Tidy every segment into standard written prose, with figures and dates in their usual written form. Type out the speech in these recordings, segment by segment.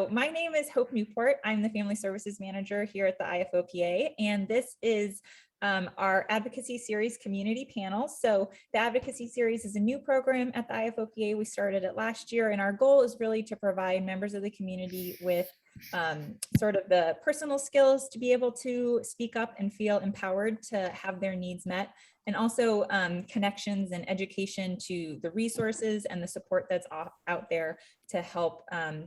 So my name is Hope Newport. I'm the Family Services Manager here at the IFOPA, and this is our Advocacy Series community panel. So the Advocacy Series is a new program at the IFOPA. We started it last year, and our goal is really to provide members of the community with sort of the personal skills to be able to speak up and feel empowered to have their needs met, and also connections and education to the resources and the support that's out there to help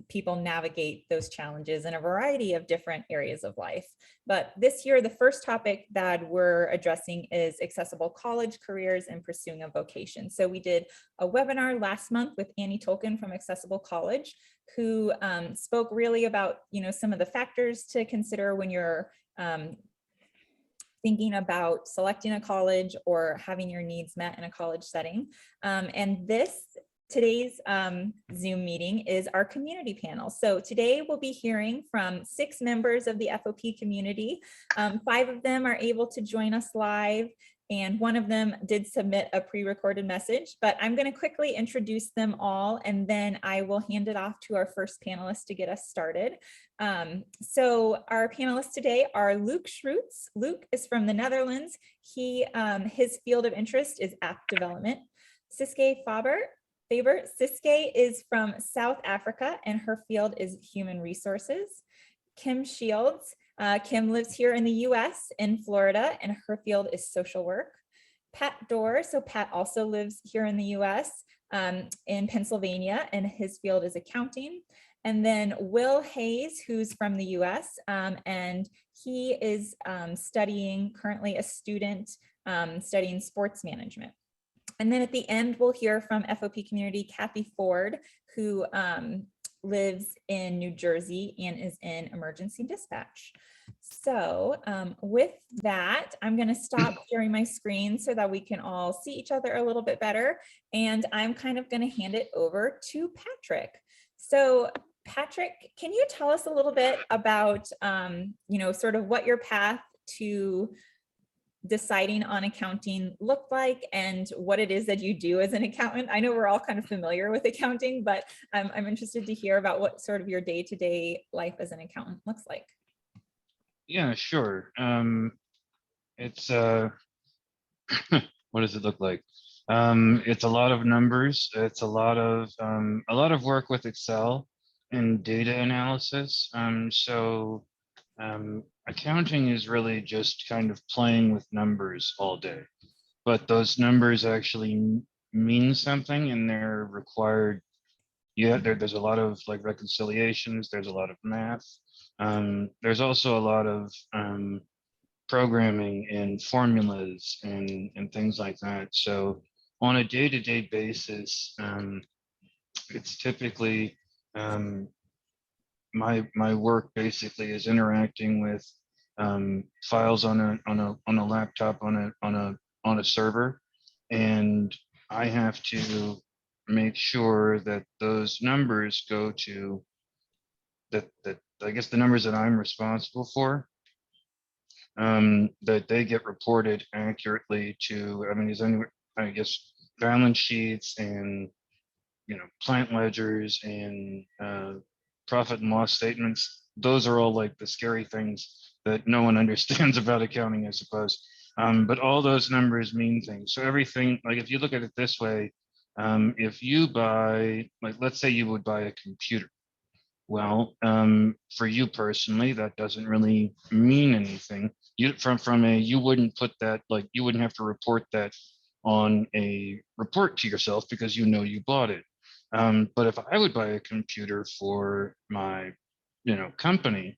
people navigate those challenges in a variety of different areas of life. But this year, the first topic that we're addressing is accessible college careers and pursuing a vocation. So we did a webinar last month with Annie Tolkien from Accessible College, who spoke really about, some of the factors to consider when you're thinking about selecting a college or having your needs met in a college setting. And today's Zoom meeting is our community panel. So today we'll be hearing from 6 members of the FOP community. 5 of them are able to join us live, and 1 of them did submit a pre-recorded message, but I'm going to quickly introduce them all, and then I will hand it off to our first panelist to get us started. So our panelists today are Luke Schroots. Luke is from the Netherlands. His field of interest is app development. Ciske Faber. Ciske is from South Africa, and her field is human resources. Kim Shields. Kim lives here in the US in Florida, and her field is social work. Pat Doerr. So Pat also lives here in the US in Pennsylvania, and his field is accounting. And then Will Hayes, who's from the US, and he is currently a student studying sports management. And then at the end, we'll hear from FOP community Kathy Ford, who lives in New Jersey and is in emergency dispatch. So with that, I'm going to stop sharing my screen so that we can all see each other a little bit better. And I'm kind of going to hand it over to Patrick. So Patrick, can you tell us a little bit about, sort of what your path to deciding on accounting looked like and what it is that you do as an accountant? I know we're all kind of familiar with accounting, but I'm interested to hear about what sort of your day-to-day life as an accountant looks like. Yeah, sure. It's what does it look like? It's a lot of numbers. It's a lot of work with Excel and data analysis. Accounting is really just kind of playing with numbers all day, but those numbers actually mean something, and they're required. There's a lot of like reconciliations. There's a lot of math. There's also a lot of programming and formulas and things like that. So on a day-to-day basis, it's typically my work basically is interacting with files on a laptop on a server, and I have to make sure that those numbers go to that I guess the numbers that I'm responsible for, that they get reported accurately to, I guess, balance sheets and, plant ledgers and profit and loss statements. Those are all like the scary things that no one understands about accounting, I suppose. But all those numbers mean things. So everything, like if you look at it this way, if you buy, like let's say you would buy a computer. Well, for you personally, that doesn't really mean anything. You wouldn't put that, like you wouldn't have to report that on a report to yourself because you bought it. But if I would buy a computer for my, company,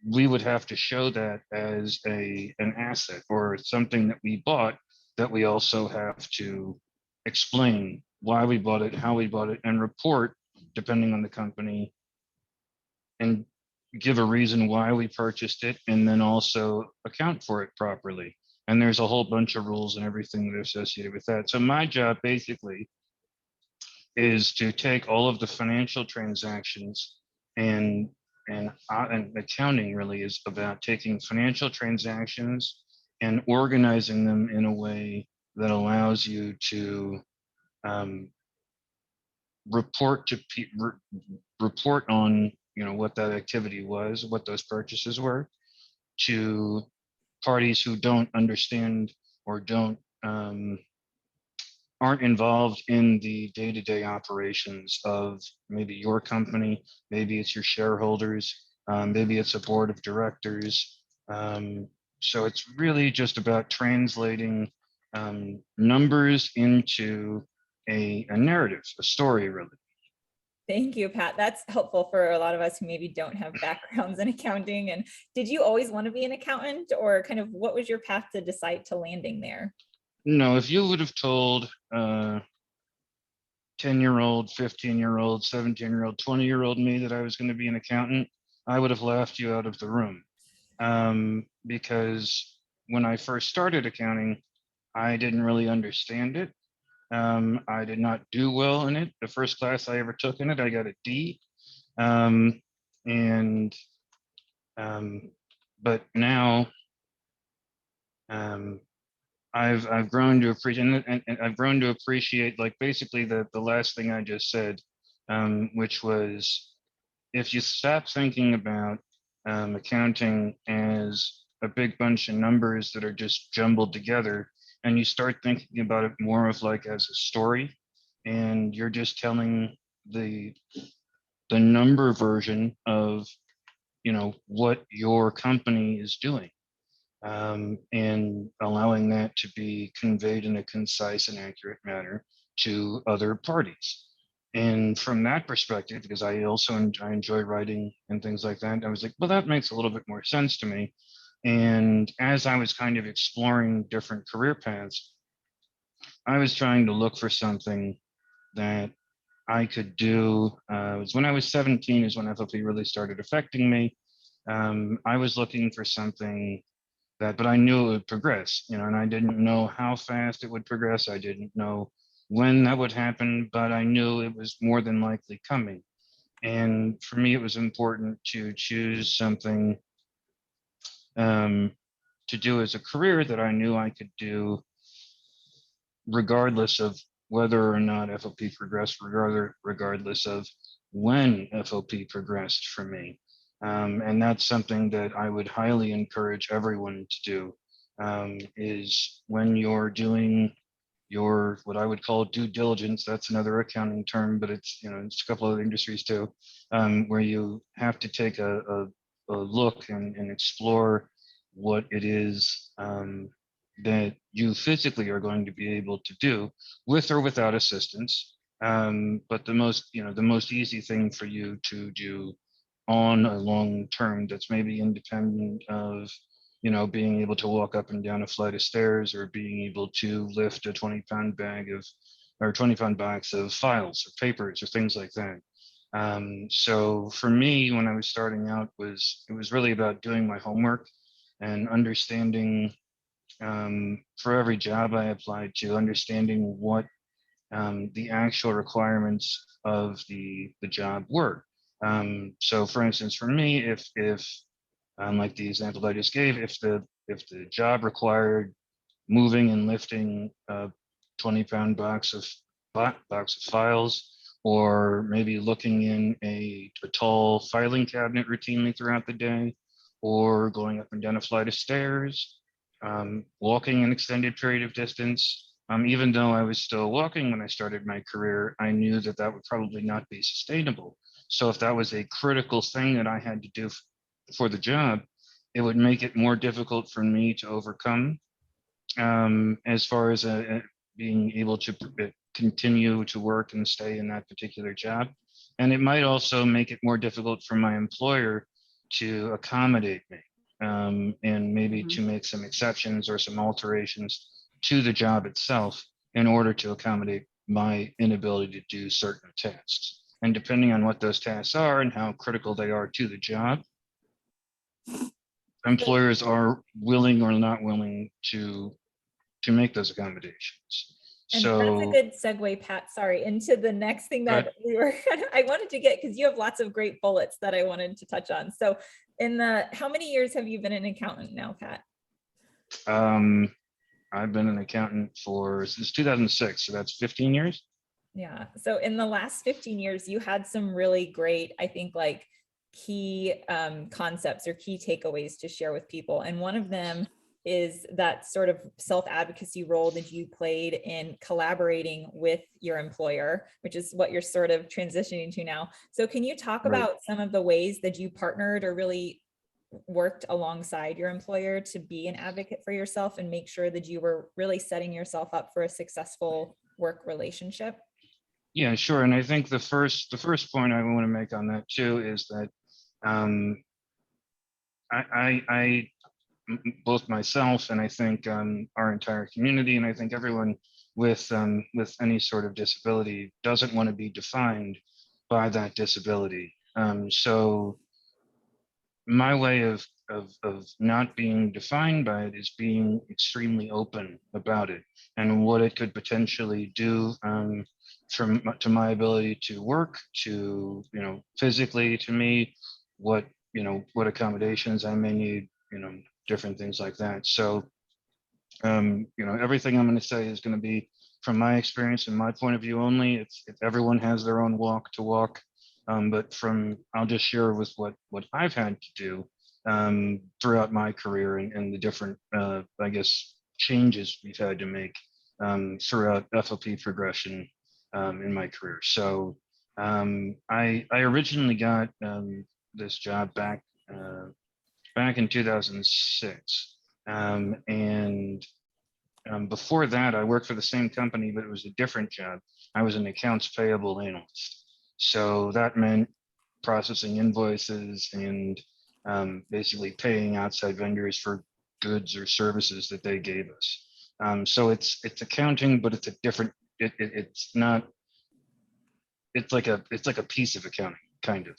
we would have to show that as an asset or something that we bought, that we also have to explain why we bought it, how we bought it, and report depending on the company, and give a reason why we purchased it, and then also account for it properly. And there's a whole bunch of rules and everything that are associated with that. So my job basically is to take all of the financial transactions, and accounting really is about taking financial transactions and organizing them in a way that allows you to report to report on, what that activity was, what those purchases were, to parties who don't understand or aren't involved in the day-to-day operations of maybe your company, maybe it's your shareholders, maybe it's a board of directors. So it's really just about translating numbers into a narrative, a story, really. Thank you, Pat. That's helpful for a lot of us who maybe don't have backgrounds in accounting. And did you always want to be an accountant, or kind of what was your path to decide to landing there? No, if you would have told 10-year-old, 15-year-old, 17-year-old, 20-year-old me that I was going to be an accountant, I would have laughed you out of the room. Because when I first started accounting, I didn't really understand it. I did not do well in it. The first class I ever took in it, I got a D. But now I've grown to appreciate, and I've grown to appreciate, like, basically the last thing I just said, which was, if you stop thinking about accounting as a big bunch of numbers that are just jumbled together, and you start thinking about it more of like as a story, and you're just telling the number version of what your company is doing, and allowing that to be conveyed in a concise and accurate manner to other parties. And from that perspective, because I enjoy writing and things like that, I was like, well, that makes a little bit more sense to me. And as I was kind of exploring different career paths, I was trying to look for something that I could do. It was when I was 17 is when FLP really started affecting me. I was looking for something but I knew it would progress, and I didn't know how fast it would progress. I didn't know when that would happen, but I knew it was more than likely coming. And for me, it was important to choose something to do as a career that I knew I could do regardless of whether or not FOP progressed, regardless of when FOP progressed for me. And that's something that I would highly encourage everyone to do, is when you're doing your, what I would call due diligence, that's another accounting term, but it's, it's a couple of industries too, where you have to take a look and explore what it is that you physically are going to be able to do with or without assistance. But the most easy thing for you to do on a long term that's maybe independent of, being able to walk up and down a flight of stairs, or being able to lift a 20-pound bag of, or 20-pound box of files or papers or things like that. So for me, when I was starting out, it was really about doing my homework and understanding, for every job I applied to, understanding what the actual requirements of the job were. So for instance, for me, if like the example I just gave, if the job required moving and lifting a 20-pound box of files, or maybe looking in a tall filing cabinet routinely throughout the day, or going up and down a flight of stairs, walking an extended period of distance. Even though I was still walking when I started my career, I knew that that would probably not be sustainable. So if that was a critical thing that I had to do for the job, it would make it more difficult for me to overcome, as far as being able to continue to work and stay in that particular job. And it might also make it more difficult for my employer to accommodate me, and maybe to make some exceptions or some alterations to the job itself in order to accommodate my inability to do certain tasks. And depending on what those tasks are and how critical they are to the job, employers are willing or not willing to make those accommodations. And so that's a good segue, Pat, sorry, into the next thing that I wanted to get, because you have lots of great bullets that I wanted to touch on. So how many years have you been an accountant now, Pat? I've been an accountant since 2006, so that's 15 years. Yeah. So in the last 15 years, you had some really great, I think, like key concepts or key takeaways to share with people. And one of them is that sort of self-advocacy role that you played in collaborating with your employer, which is what you're sort of transitioning to now. So can you talk Right. about some of the ways that you partnered or really worked alongside your employer to be an advocate for yourself and make sure that you were really setting yourself up for a successful work relationship? Yeah, sure. And I think the first point I want to make on that too is that um, I both myself and I think our entire community, and I think everyone with any sort of disability doesn't want to be defined by that disability. So my way of not being defined by it is being extremely open about it and what it could potentially do to my ability to work, to physically to me, what what accommodations I may need, different things like that. So everything I'm going to say is going to be from my experience and my point of view only. If everyone has their own walk to walk, but I'll just share with what I've had to do throughout my career and the different, I guess, changes we've had to make throughout FLP progression in my career. So I originally got this job back in 2006. And before that, I worked for the same company, but it was a different job. I was an accounts payable analyst. So that meant processing invoices and basically paying outside vendors for goods or services that they gave us. So it's accounting, but it's a different. It's not. It's like a piece of accounting, kind of.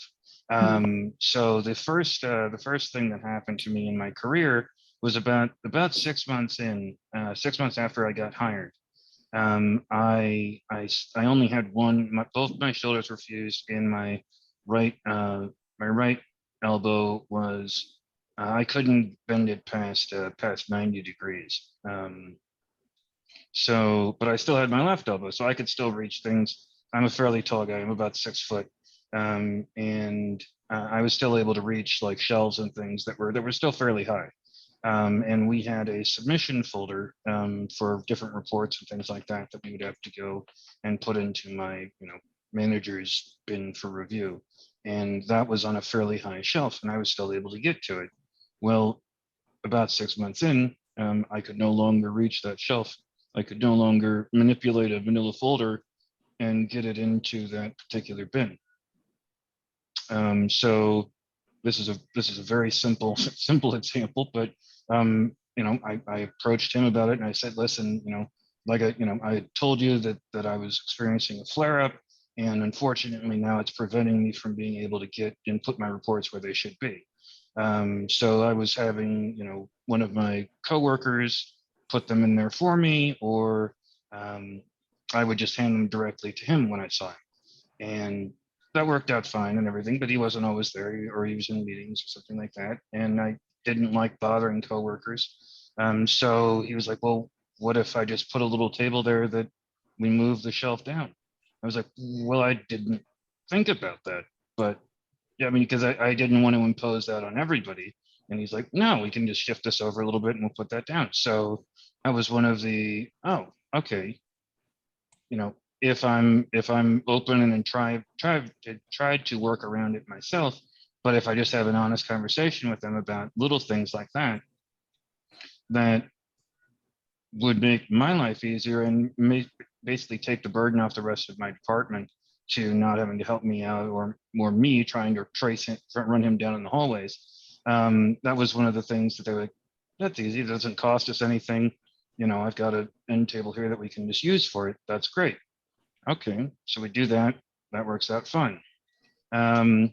So the first thing that happened to me in my career was about 6 months in, 6 months after I got hired. I only had both my shoulders were fused, and my right elbow was I couldn't bend it past 90 degrees. But I still had my left elbow, so I could still reach things. I'm a fairly tall guy. I'm about 6 foot, and I was still able to reach like shelves and things that were still fairly high. And we had a submission folder for different reports and things like that that we would have to go and put into my manager's bin for review. And that was on a fairly high shelf, and I was still able to get to it. Well, about 6 months in, I could no longer reach that shelf. I could no longer manipulate a vanilla folder and get it into that particular bin. So this is a very simple simple example, but I approached him about it and I said, listen, like I told you that I was experiencing a flare up, and unfortunately now it's preventing me from being able to get and put my reports where they should be. So I was having one of my coworkers put them in there for me, or I would just hand them directly to him when I saw him. And that worked out fine and everything, but he wasn't always there, or he was in meetings or something like that. And I didn't like bothering coworkers. So he was like, well, what if I just put a little table there that we move the shelf down? I was like, well, I didn't think about that. But yeah, I mean, because I didn't want to impose that on everybody. And he's like, no, we can just shift this over a little bit and we'll put that down. So that was one of the, oh, okay, if I'm open and try to work around it myself, but if I just have an honest conversation with them about little things like that, that would make my life easier and basically take the burden off the rest of my department to not having to help me out, or more me trying to run him down in the hallways. That was one of the things that they were like, that's easy. It doesn't cost us anything. I've got an end table here that we can just use for it. That's great. Okay, so we do that. That works out fine. Um,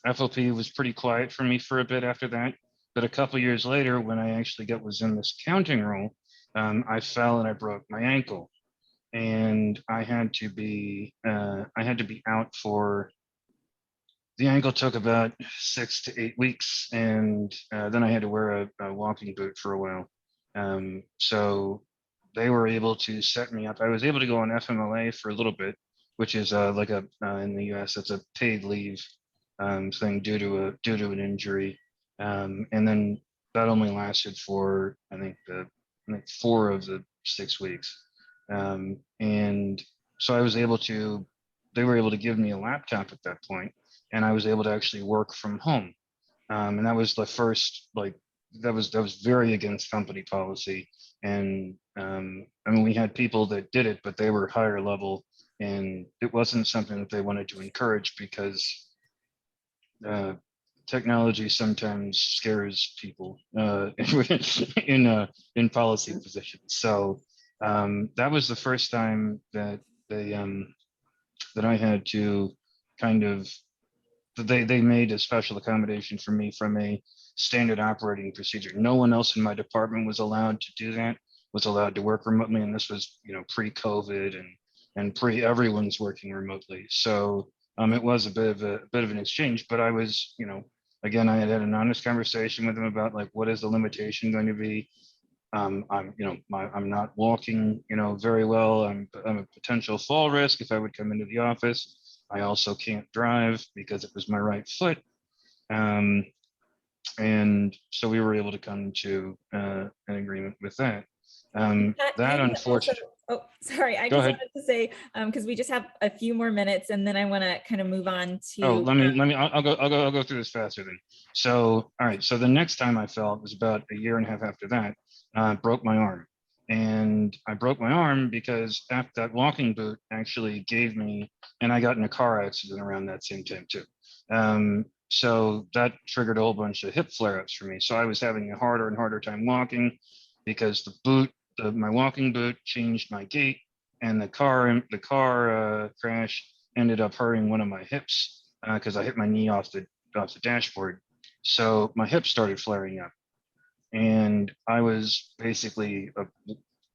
FLP was pretty quiet for me for a bit after that, but a couple years later, when I actually was in this accounting role, I fell and I broke my ankle, and I had to be out for the ankle. Took about 6 to 8 weeks, and then I had to wear a walking boot for a while. So they were able to set me up. I was able to go on FMLA for a little bit, which is like a in the U.S. it's a paid leave thing due to an injury, and then that only lasted for I think 4 of the 6 weeks, and so I was able to. They were able to give me a laptop at that point, and I was able to actually work from home, and that was the first like that was very against company policy, and I mean we had people that did it, but they were higher level, and it wasn't something that they wanted to encourage because uh, technology sometimes scares people in policy positions. So that was the first time that they that I had to kind of they made a special accommodation for me from a standard operating procedure. No one else in my department was allowed to do that, was allowed to work remotely, and this was pre-COVID and pre everyone's working remotely. So it was a bit of an exchange, but I was again I had an honest conversation with them about like what is the limitation going to be. I'm not walking, very well. I'm a potential fall risk if I would come into the office. I also can't drive because it was my right foot. Um, and so we were able to come to an agreement with that. That And also, unfortunately, oh, sorry, I go just ahead. wanted to say, because we just have a few more minutes and then I want to kind of move on Oh, to, I'll go through this faster then. So, all right. So the next time I fell was about a year and a half after that. Broke my arm, and I broke my arm because after that walking boot actually gave me, and I got in a car accident around that same time too. So that triggered a whole bunch of hip flare-ups for me. So I was having a harder and harder time walking because my walking boot changed my gait, and the car crash ended up hurting one of my hips because I hit my knee off the dashboard. So my hip started flaring up, and I was basically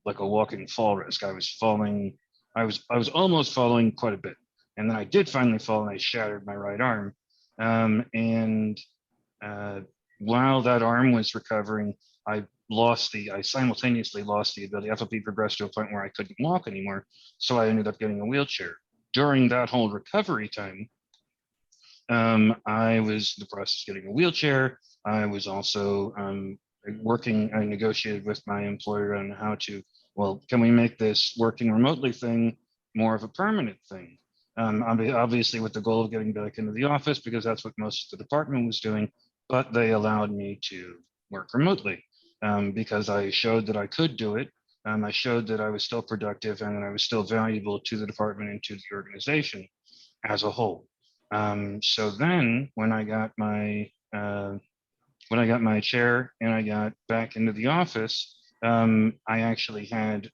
like a walking fall risk. I was falling. I was almost falling quite a bit, and then I did finally fall, and I shattered my right arm. And uh, while that arm was recovering, I simultaneously lost the ability. FOP progressed to a point where I couldn't walk anymore, so I ended up getting a wheelchair. During that whole recovery time, I was in the process of getting a wheelchair. I was also working, I negotiated with my employer on how to, well, can we make this working remotely thing more of a permanent thing? Obviously with the goal of getting back into the office because that's what most of the department was doing, but they allowed me to work remotely because I showed that I could do it. I showed that I was still productive and that I was still valuable to the department and to the organization as a whole. So then when I got my chair and I got back into the office, I actually had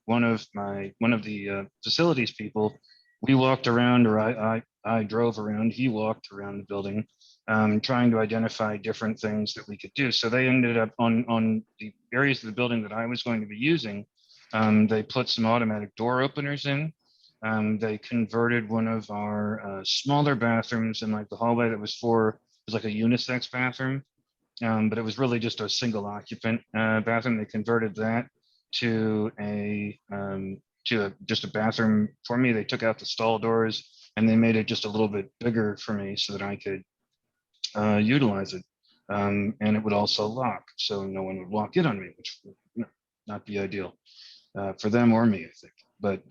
one of the facilities people. We walked around, or I drove around. He walked around the building, trying to identify different things that we could do. So they ended up on the areas of the building that I was going to be using. They put some automatic door openers in. They converted one of our smaller bathrooms in like the hallway that was like a unisex bathroom, but it was really just a single occupant bathroom. They converted that to just a bathroom for me. They took out the stall doors and they made it just a little bit bigger for me so that I could utilize it. And it would also lock, so no one would walk in on me, which would not be ideal for them or me, I think. But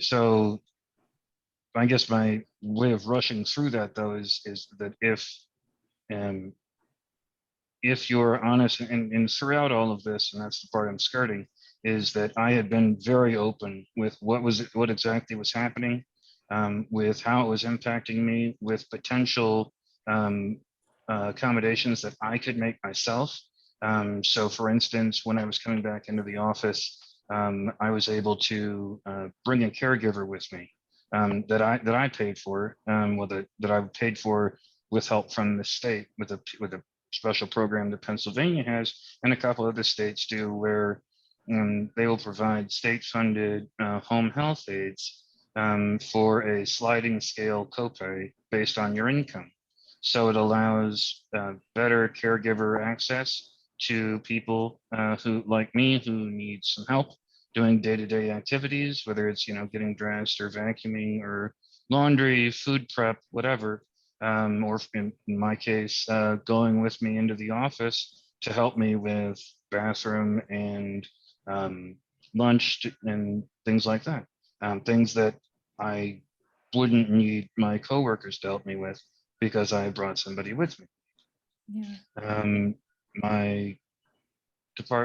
so I guess my way of rushing through that though is that um, if you're honest and throughout all of this, and that's the part I'm skirting, is that I had been very open with what exactly was happening, with how it was impacting me, with potential um, accommodations that I could make myself. So for instance, when I was coming back into the office, I was able to bring a caregiver with me that I paid for, that I paid for with help from the state with a special program that Pennsylvania has, and a couple other states do, where they will provide state-funded home health aides for a sliding scale copay based on your income. So it allows better caregiver access to people who, like me, who need some help. doing day-to-day activities, whether it's, getting dressed or vacuuming or laundry, food prep, whatever, or in my case, going with me into the office to help me with bathroom and lunch and things like that. Things that I wouldn't need my coworkers to help me with because I brought somebody with me. Yeah. My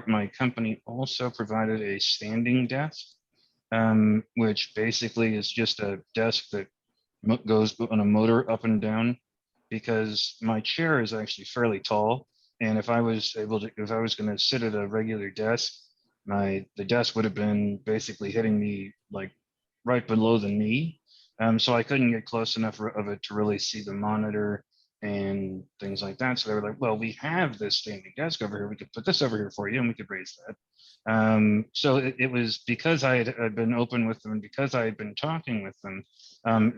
my company also provided a standing desk, which basically is just a desk that goes on a motor up and down, because my chair is actually fairly tall. And if I was going to sit at a regular desk, the desk would have been basically hitting me like right below the knee. So I couldn't get close enough of it to really see the monitor and things like that. So they were like, well, we have this standing desk over here. We could put this over here for you and we could raise that. So it was because I had been open with them and because I had been talking with them,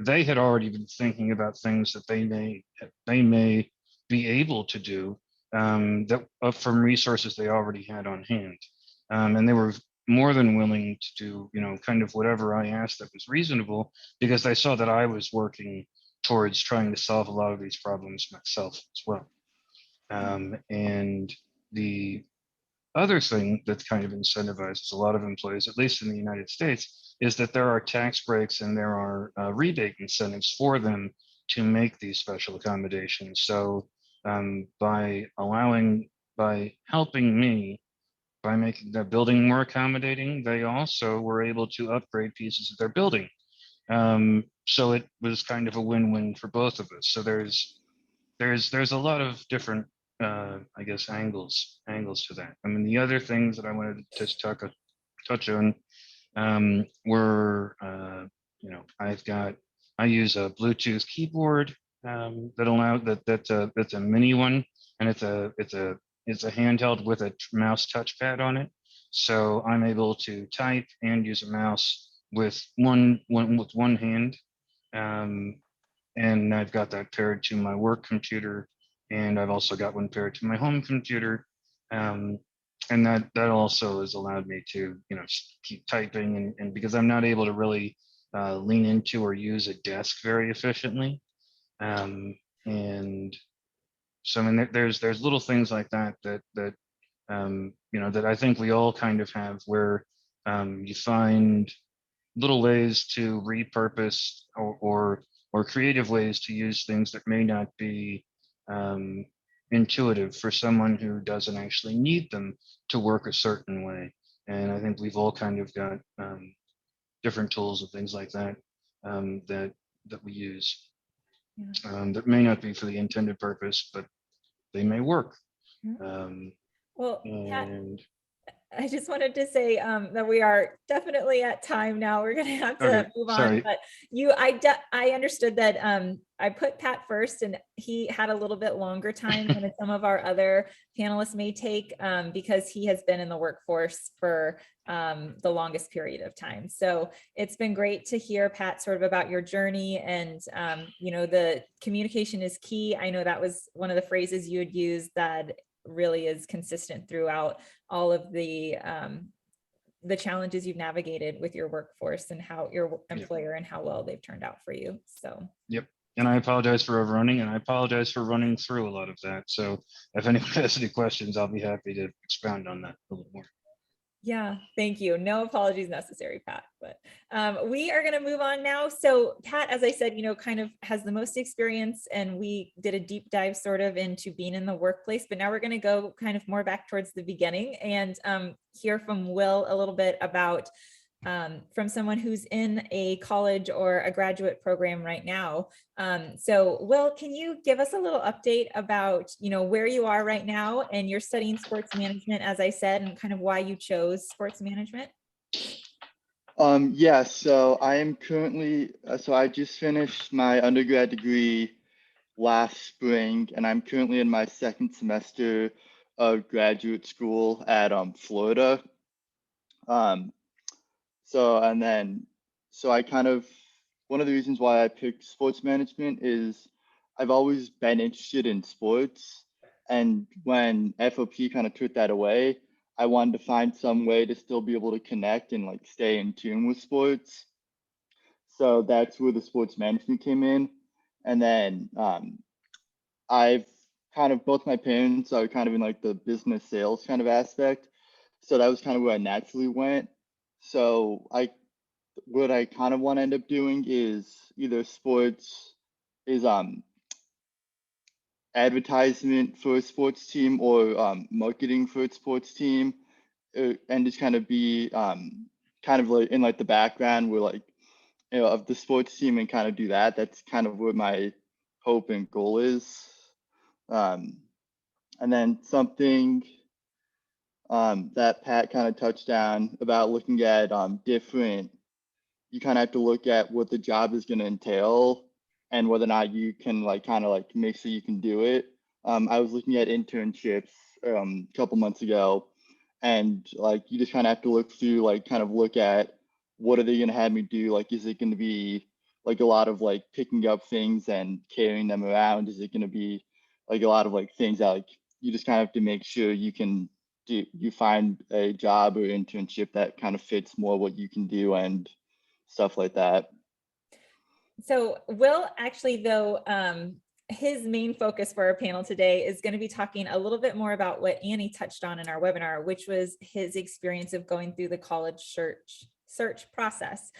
they had already been thinking about things that they may be able to do, that from resources they already had on hand. And they were more than willing to do, kind of whatever I asked that was reasonable, because they saw that I was working towards trying to solve a lot of these problems myself as well. And the other thing that kind of incentivizes a lot of employees, at least in the United States, is that there are tax breaks and there are rebate incentives for them to make these special accommodations. So by helping me, by making the building more accommodating, they also were able to upgrade pieces of their building. So it was kind of a win-win for both of us. So there's a lot of different I guess angles to that. I mean, the other things that I wanted to just touch on were I use a Bluetooth keyboard that's a mini one, and it's a handheld with a mouse touchpad on it. So I'm able to type and use a mouse with one hand. And I've got that paired to my work computer, and I've also got one paired to my home computer. And that also has allowed me to keep typing, and because I'm not able to really lean into or use a desk very efficiently. And so I mean there's little things like that that I think we all kind of have, where you find little ways to repurpose or creative ways to use things that may not be intuitive for someone who doesn't actually need them to work a certain way. And I think we've all kind of got different tools and things like that that we use that may not be for the intended purpose, but they may work. Well, Pat, And I just wanted to say that we are definitely at time now. We're going to have to okay, move on. sorry. But I understood that I put Pat first, and he had a little bit longer time than some of our other panelists may take because he has been in the workforce for the longest period of time. So it's been great to hear, Pat, sort of about your journey, and the communication is key. I know that was one of the phrases you had used that really is consistent throughout all of the challenges you've navigated with your workforce and how your employer and how well they've turned out for you. So yep. And I apologize for overrunning, and I apologize for running through a lot of that. So if anyone has any questions, I'll be happy to expound on that a little more. Yeah, thank you. No apologies necessary, Pat. But we are going to move on now. So Pat, as I said, kind of has the most experience, and we did a deep dive sort of into being in the workplace. But now we're going to go kind of more back towards the beginning and hear from Will a little bit about from someone who's in a college or a graduate program right now. So Will, can you give us a little update about, where you are right now, and you're studying sports management, as I said, and kind of why you chose sports management? Yeah, so I am currently, so I just finished my undergrad degree last spring, and I'm currently in my second semester of graduate school at Florida. So I kind of, one of the reasons why I picked sports management is I've always been interested in sports. And when FOP kind of took that away, I wanted to find some way to still be able to connect and like stay in tune with sports. So that's where the sports management came in. And then I've kind of, both my parents are kind of in like the business sales kind of aspect. So that was kind of where I naturally went. So what I kind of want to end up doing is either sports is advertisement for a sports team or marketing for a sports team, and just kind of be kind of like in like the background where like of the sports team and kind of do that. That's kind of what my hope and goal is. And then something that Pat kind of touched on about looking at different, you kind of have to look at what the job is going to entail and whether or not you can like kind of like make sure you can do it. I was looking at internships a couple months ago, and like you just kind of have to look through, like kind of look at what are they going to have me do? Like, is it going to be like a lot of like picking up things and carrying them around? Is it going to be like a lot of like things that like you just kind of have to make sure you can do, you find a job or internship that kind of fits more what you can do and stuff like that. So Will actually, though, his main focus for our panel today is going to be talking a little bit more about what Annie touched on in our webinar, which was his experience of going through the college search process,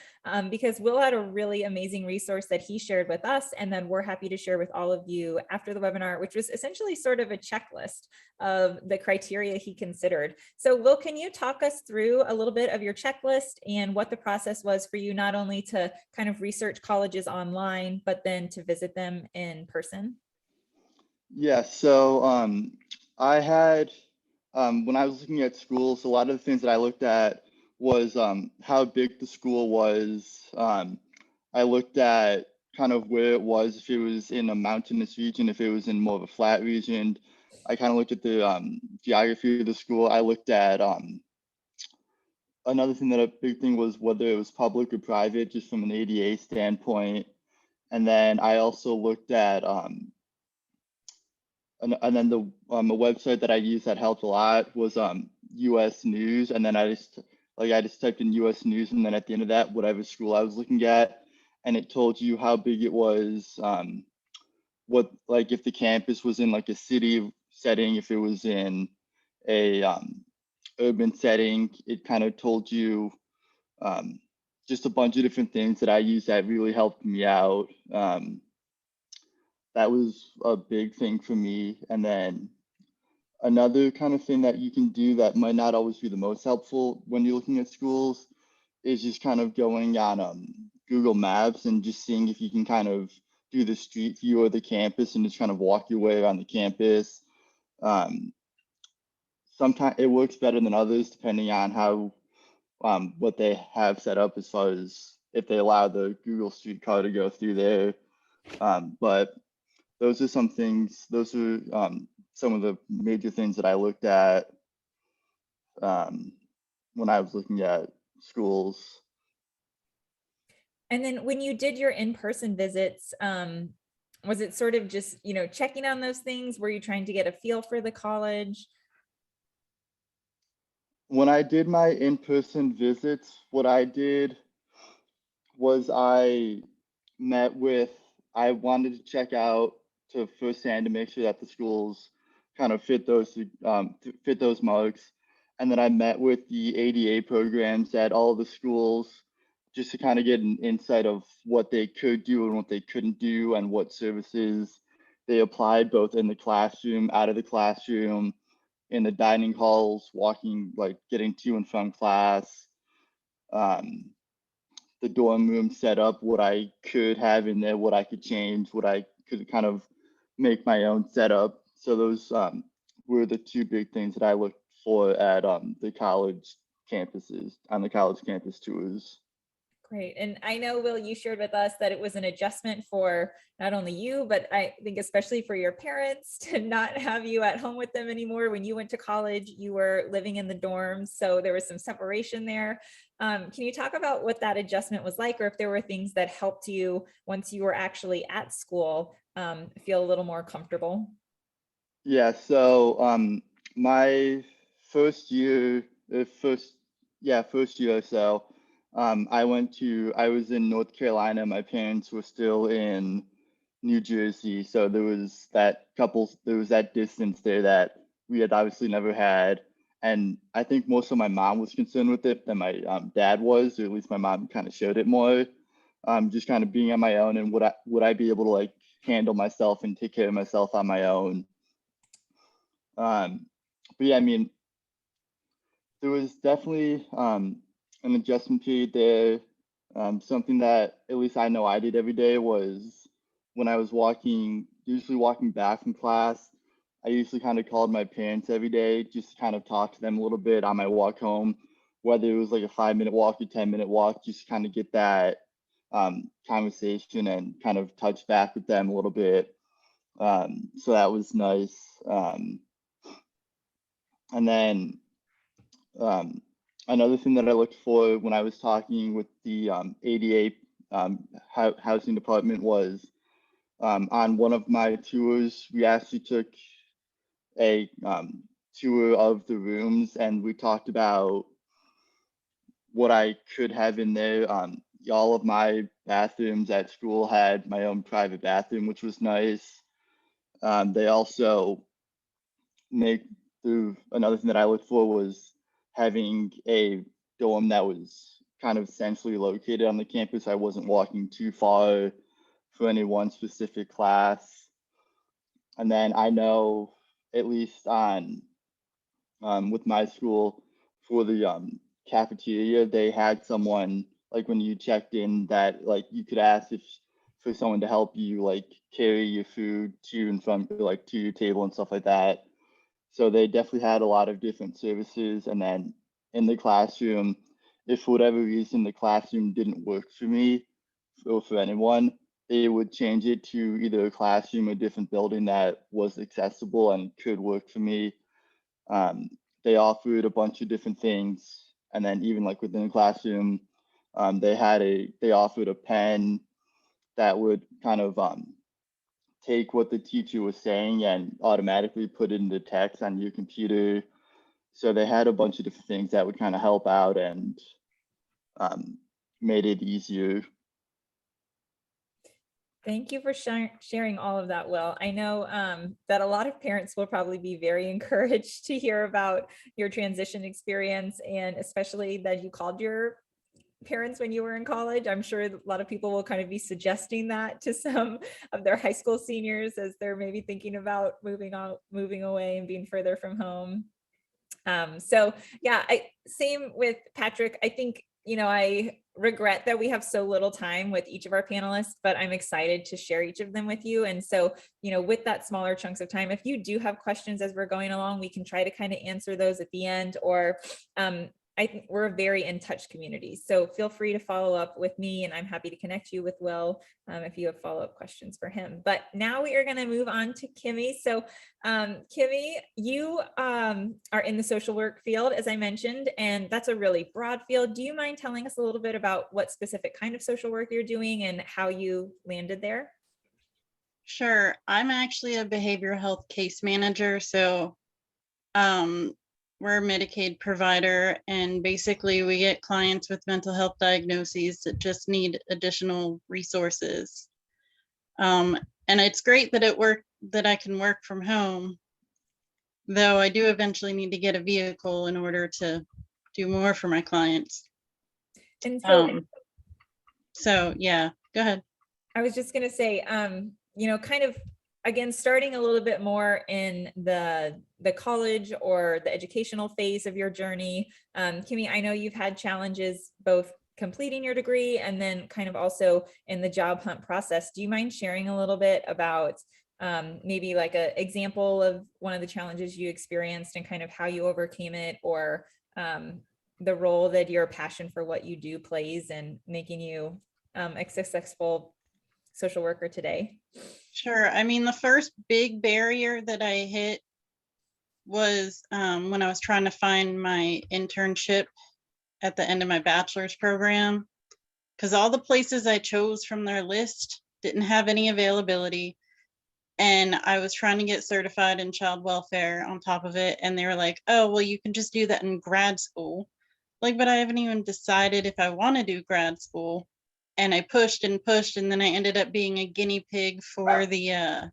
because Will had a really amazing resource that he shared with us, and then we're happy to share with all of you after the webinar, which was essentially sort of a checklist of the criteria he considered. So Will, can you talk us through a little bit of your checklist and what the process was for you, not only to kind of research colleges online, but then to visit them in person? Yeah, so I had, when I was looking at schools, a lot of the things that I looked at was how big the school was. I looked at kind of where it was, if it was in a mountainous region, if it was in more of a flat region. I kind of looked at the geography of the school. I looked at another thing, that a big thing was whether it was public or private, just from an ADA standpoint. And then I also looked at and then the a website that I used that helped a lot was US News, and then I just typed in US News, and then at the end of that, whatever school I was looking at, and it told you how big it was, what, like if the campus was in like a city setting, if it was in a urban setting. It kind of told you just a bunch of different things that I used that really helped me out. That was a big thing for me. And then another kind of thing that you can do that might not always be the most helpful when you're looking at schools is just kind of going on Google Maps and just seeing if you can kind of do the street view of the campus and just kind of walk your way around the campus. Sometimes it works better than others depending on how what they have set up as far as if they allow the Google Street Car to go through there. But those are some things, those are some of the major things that I looked at when I was looking at schools. And then when you did your in-person visits, was it sort of just, checking on those things? Were you trying to get a feel for the college? When I did my in-person visits, what I did was I wanted to check out to firsthand to make sure that the schools kind of fit those marks. And then I met with the ADA programs at all the schools just to kind of get an insight of what they could do and what they couldn't do and what services they applied, both in the classroom, out of the classroom, in the dining halls, walking, like getting to and from class, the dorm room set up, what I could have in there, what I could change, what I could kind of make my own setup. So those were the two big things that I looked for at the college campuses, on the college campus tours. Great. And I know, Will, you shared with us that it was an adjustment for not only you, but I think especially for your parents to not have you at home with them anymore. When you went to college, you were living in the dorms, so there was some separation there. Can you talk about what that adjustment was like, or if there were things that helped you once you were actually at school feel a little more comfortable? Yeah, so my first year, first year or so, I was in North Carolina. My parents were still in New Jersey. So there was that distance there that we had obviously never had. And I think most of my mom was concerned with it than my dad was, or at least my mom kind of showed it more. Just kind of being on my own, and would I be able to like handle myself and take care of myself on my own? But yeah, I mean, there was definitely an adjustment period there. Something that at least I know I did every day was when I was usually walking back from class, I usually kind of called my parents every day, just to kind of talk to them a little bit on my walk home, whether it was like a 5-minute walk or 10-minute walk, just to kind of get that conversation and kind of touch back with them a little bit. So that was nice. And then another thing that I looked for when I was talking with the ADA housing department was on one of my tours, we actually took a tour of the rooms, and we talked about what I could have in there. All of my bathrooms at school had my own private bathroom, which was nice. They also another thing that I looked for was having a dorm that was kind of centrally located on the campus. I wasn't walking too far for any one specific class. And then I know, at least with my school, for the cafeteria, they had someone, like when you checked in, that like you could ask for someone to help you like carry your food to and from like to your table and stuff like that. So they definitely had a lot of different services. And then in the classroom, if for whatever reason the classroom didn't work for me or for anyone, they would change it to either a classroom or a different building that was accessible and could work for me. They offered a bunch of different things. And then even like within the classroom, they offered a pen that would kind of take what the teacher was saying and automatically put it into text on your computer. So they had a bunch of different things that would kind of help out and made it easier. Thank you for sharing all of that, Will. I know that a lot of parents will probably be very encouraged to hear about your transition experience, and especially that you called your parents when you were in college. I'm sure a lot of people will kind of be suggesting that to some of their high school seniors as they're maybe thinking about moving away and being further from home. So yeah, same with Patrick. I think, I regret that we have so little time with each of our panelists, but I'm excited to share each of them with you. And so, with that smaller chunks of time, if you do have questions as we're going along, we can try to kind of answer those at the end, or I think we're a very in touch community. So feel free to follow up with me, and I'm happy to connect you with Will if you have follow-up questions for him. But now we are going to move on to Kimmy. So Kimmy, you are in the social work field, as I mentioned, and that's a really broad field. Do you mind telling us a little bit about what specific kind of social work you're doing and how you landed there? Sure. I'm actually a behavioral health case manager. So we're a Medicaid provider, and basically we get clients with mental health diagnoses that just need additional resources. And it's great that I can work from home, though I do eventually need to get a vehicle in order to do more for my clients. And so yeah, go ahead. I was just going to say, kind of, again, starting a little bit more in the college or the educational phase of your journey. Kimmy, I know you've had challenges both completing your degree and then kind of also in the job hunt process. Do you mind sharing a little bit about maybe like an example of one of the challenges you experienced and kind of how you overcame it, or the role that your passion for what you do plays in making you a successful social worker today? Sure. I mean, the first big barrier that I hit was when I was trying to find my internship at the end of my bachelor's program, because all the places I chose from their list didn't have any availability. And I was trying to get certified in child welfare on top of it. And they were like, oh, well, you can just do that in grad school. Like, but I haven't even decided if I want to do grad school. And I pushed and pushed, and then I ended up being a guinea pig for the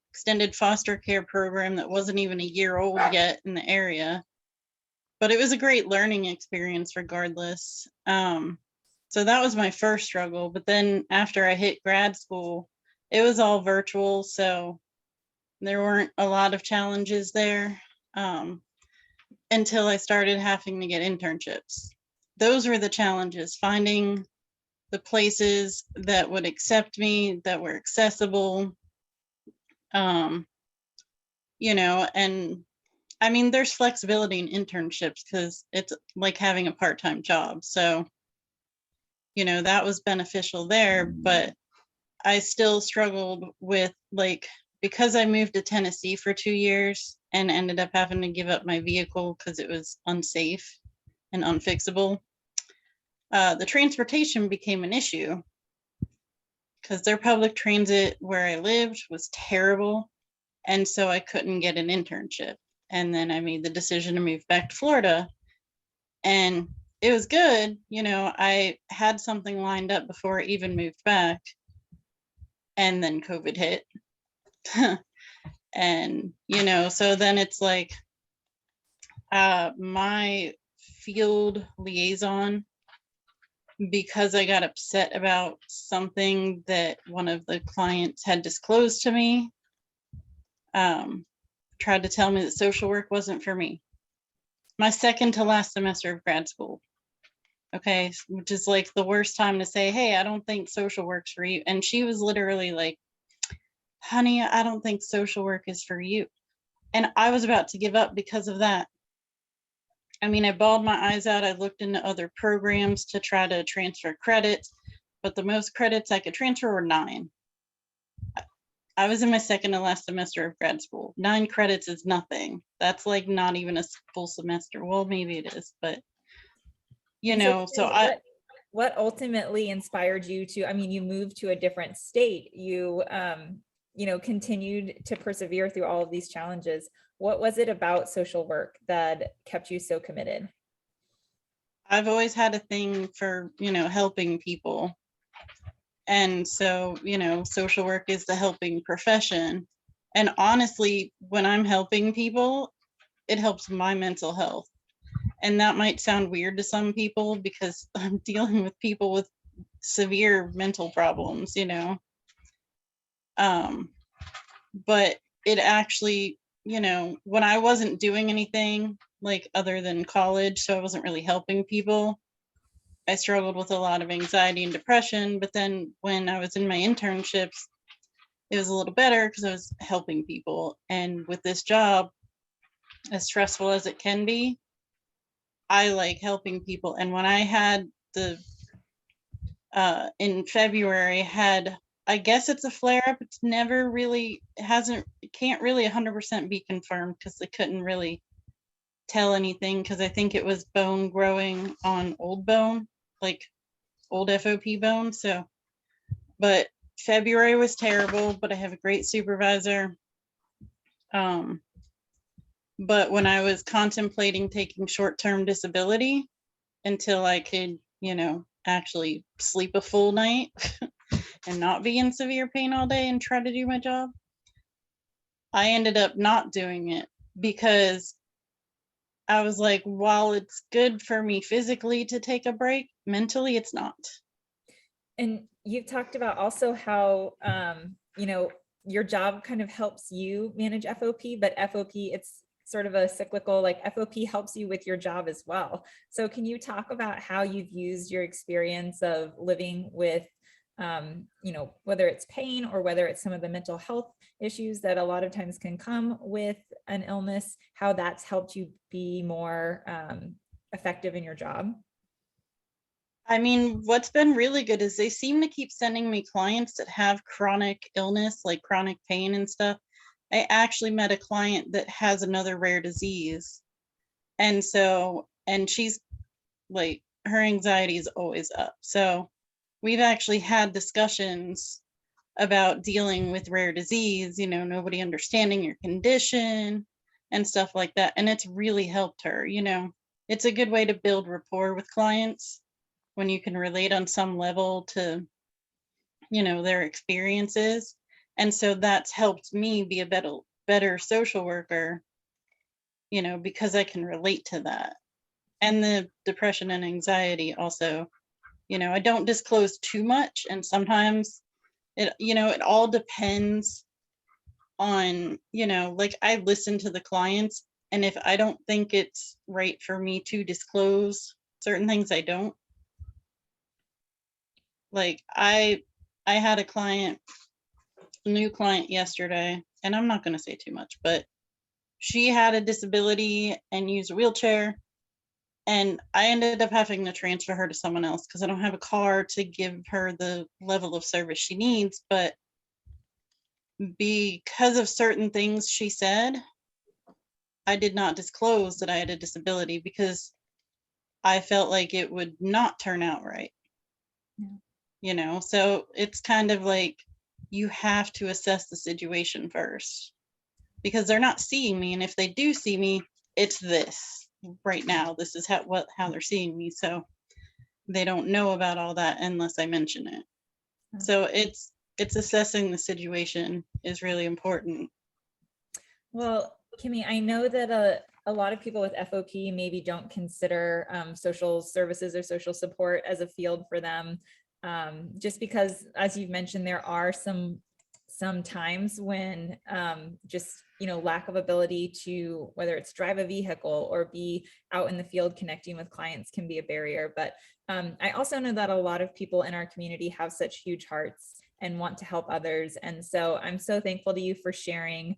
extended foster care program that wasn't even a year old yet in the area. But it was a great learning experience regardless. So that was my first struggle. But then after I hit grad school, it was all virtual. So there weren't a lot of challenges there until I started having to get internships. Those were the challenges, finding the places that would accept me, that were accessible, you know, and I mean, there's flexibility in internships because it's like having a part-time job. So, you know, that was beneficial there, but I still struggled with, like, because I moved to Tennessee for 2 years and ended up having to give up my vehicle because it was unsafe and unfixable. The transportation became an issue because their public transit where I lived was terrible. And so I couldn't get an internship. And then I made the decision to move back to Florida. And it was good. You know, I had something lined up before I even moved back. And then COVID hit. And, you know, so then it's like my field liaison, because I got upset about something that one of the clients had disclosed to me, tried to tell me that social work wasn't for me. My second to last semester of grad school. Okay, which is like the worst time to say, hey, I don't think social work's for you. And she was literally like, honey, I don't think social work is for you. And I was about to give up because of that. I mean, I bawled my eyes out. I looked into other programs to try to transfer credits, but the most credits I could transfer were 9. I was in my second to last semester of grad school. 9 credits is nothing. That's like not even a full semester. Well, maybe it is, but you know, so what ultimately inspired you to, I mean, you moved to a different state, you know, continued to persevere through all of these challenges. What was it about social work that kept you so committed? I've always had a thing for, you know, helping people. And so, you know, social work is the helping profession. And honestly, when I'm helping people, it helps my mental health. And that might sound weird to some people because I'm dealing with people with severe mental problems, you know. But it actually, you know, when I wasn't doing anything like other than college, so I wasn't really helping people, I struggled with a lot of anxiety and depression. But then when I was in my internships, it was a little better because I was helping people. And with this job, as stressful as it can be, I like helping people. And when I had the in February had, I guess it's a flare up. It's never really, it can't really 100% be confirmed because they couldn't really tell anything because I think it was bone growing on old bone, like old FOP bone. So, but February was terrible, but I have a great supervisor. But when I was contemplating taking short-term disability until I could, you know, actually sleep a full night and not be in severe pain all day and try to do my job, I ended up not doing it because I was like, while it's good for me physically to take a break, mentally it's not. And you've talked about also how, you know, your job kind of helps you manage FOP, but FOP, it's sort of a cyclical, like FOP helps you with your job as well. So can you talk about how you've used your experience of living with, you know, whether it's pain or whether it's some of the mental health issues that a lot of times can come with an illness, how that's helped you be more effective in your job? I mean, what's been really good is they seem to keep sending me clients that have chronic illness, like chronic pain and stuff. I actually met a client that has another rare disease. And so, and she's like, her anxiety is always up. So we've actually had discussions about dealing with rare disease, you know, nobody understanding your condition and stuff like that. And it's really helped her, you know. It's a good way to build rapport with clients when you can relate on some level to, you know, their experiences. And so that's helped me be a better social worker, you know, because I can relate to that. And the depression and anxiety also, you know, I don't disclose too much. And sometimes it, you know, it all depends on, you know, like I listen to the clients, and if I don't think it's right for me to disclose certain things, I don't. Like I had a new client yesterday, and I'm not going to say too much, but she had a disability and used a wheelchair. And I ended up having to transfer her to someone else because I don't have a car to give her the level of service she needs. But because of certain things she said, I did not disclose that I had a disability because I felt like it would not turn out right. Yeah. You know, so it's kind of like you have to assess the situation first because they're not seeing me. And if they do see me, it's this right now. This is how they're seeing me. So they don't know about all that unless I mention it. Yeah. So it's assessing the situation is really important. Well, Kimmy, I know that a lot of people with FOP maybe don't consider social services or social support as a field for them, just because, as you've mentioned, there are some times when just, you know, lack of ability to, whether it's drive a vehicle or be out in the field connecting with clients, can be a barrier. But I also know that a lot of people in our community have such huge hearts and want to help others. And so I'm so thankful to you for sharing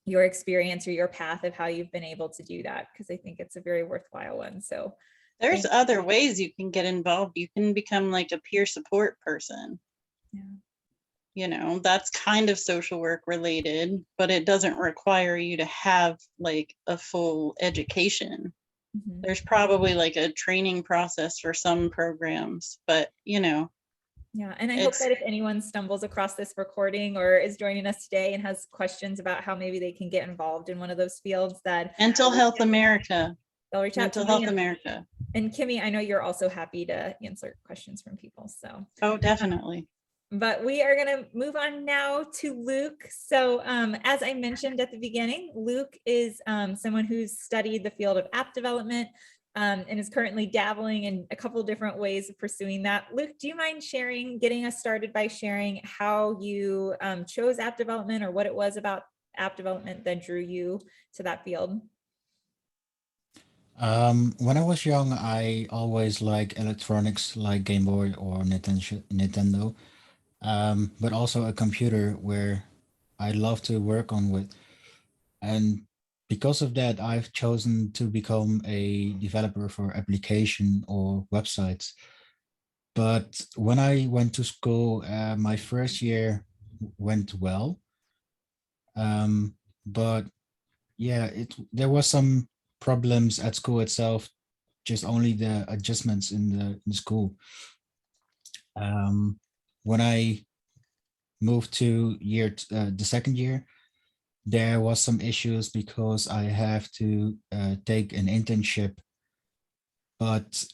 your experience or your path of how you've been able to do that, because I think it's a very worthwhile one. So there's other ways you can get involved. You can become like a peer support person. Yeah. You know, that's kind of social work related, but it doesn't require you to have like a full education. Mm-hmm. There's probably like a training process for some programs, but you know. Yeah, and I hope that if anyone stumbles across this recording or is joining us today and has questions about how maybe they can get involved in one of those fields, that Mental Health America. They'll reach out to Mental me. Health America. And Kimmy, I know you're also happy to answer questions from people. So. Oh, definitely. But we are going to move on now to Luke. So as I mentioned at the beginning, Luke is someone who's studied the field of app development and is currently dabbling in a couple different ways of pursuing that. Luke, do you mind getting us started by sharing how you chose app development, or what it was about app development that drew you to that field? When I was young, I always liked electronics like Game Boy or Nintendo, but also a computer where I love to work on with. And because of that, I've chosen to become a developer for application or websites. But when I went to school, my first year went well. But yeah, there was some problems at school itself, just only the adjustments in the school. When I moved to the second year, there was some issues because I have to take an internship. But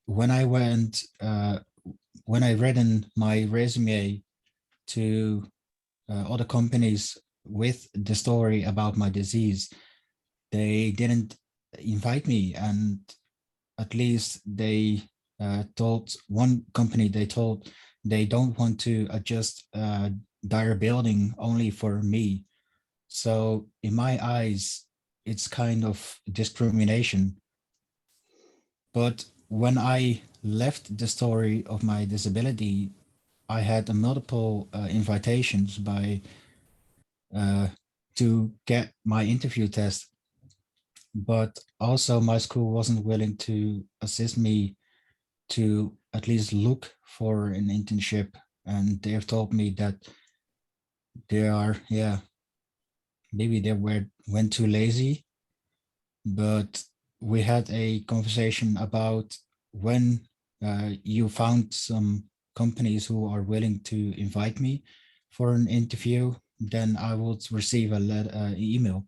when I written my resume to other companies with the story about my disease, they didn't invite me, and at least they told one company, they don't want to adjust their building only for me. So in my eyes, it's kind of discrimination. But when I left the story of my disability, I had multiple invitations to get my interview test, but also my school wasn't willing to assist me to at least look for an internship, and they've told me that maybe they went too lazy. But we had a conversation about when you found some companies who are willing to invite me for an interview, then I would receive a email,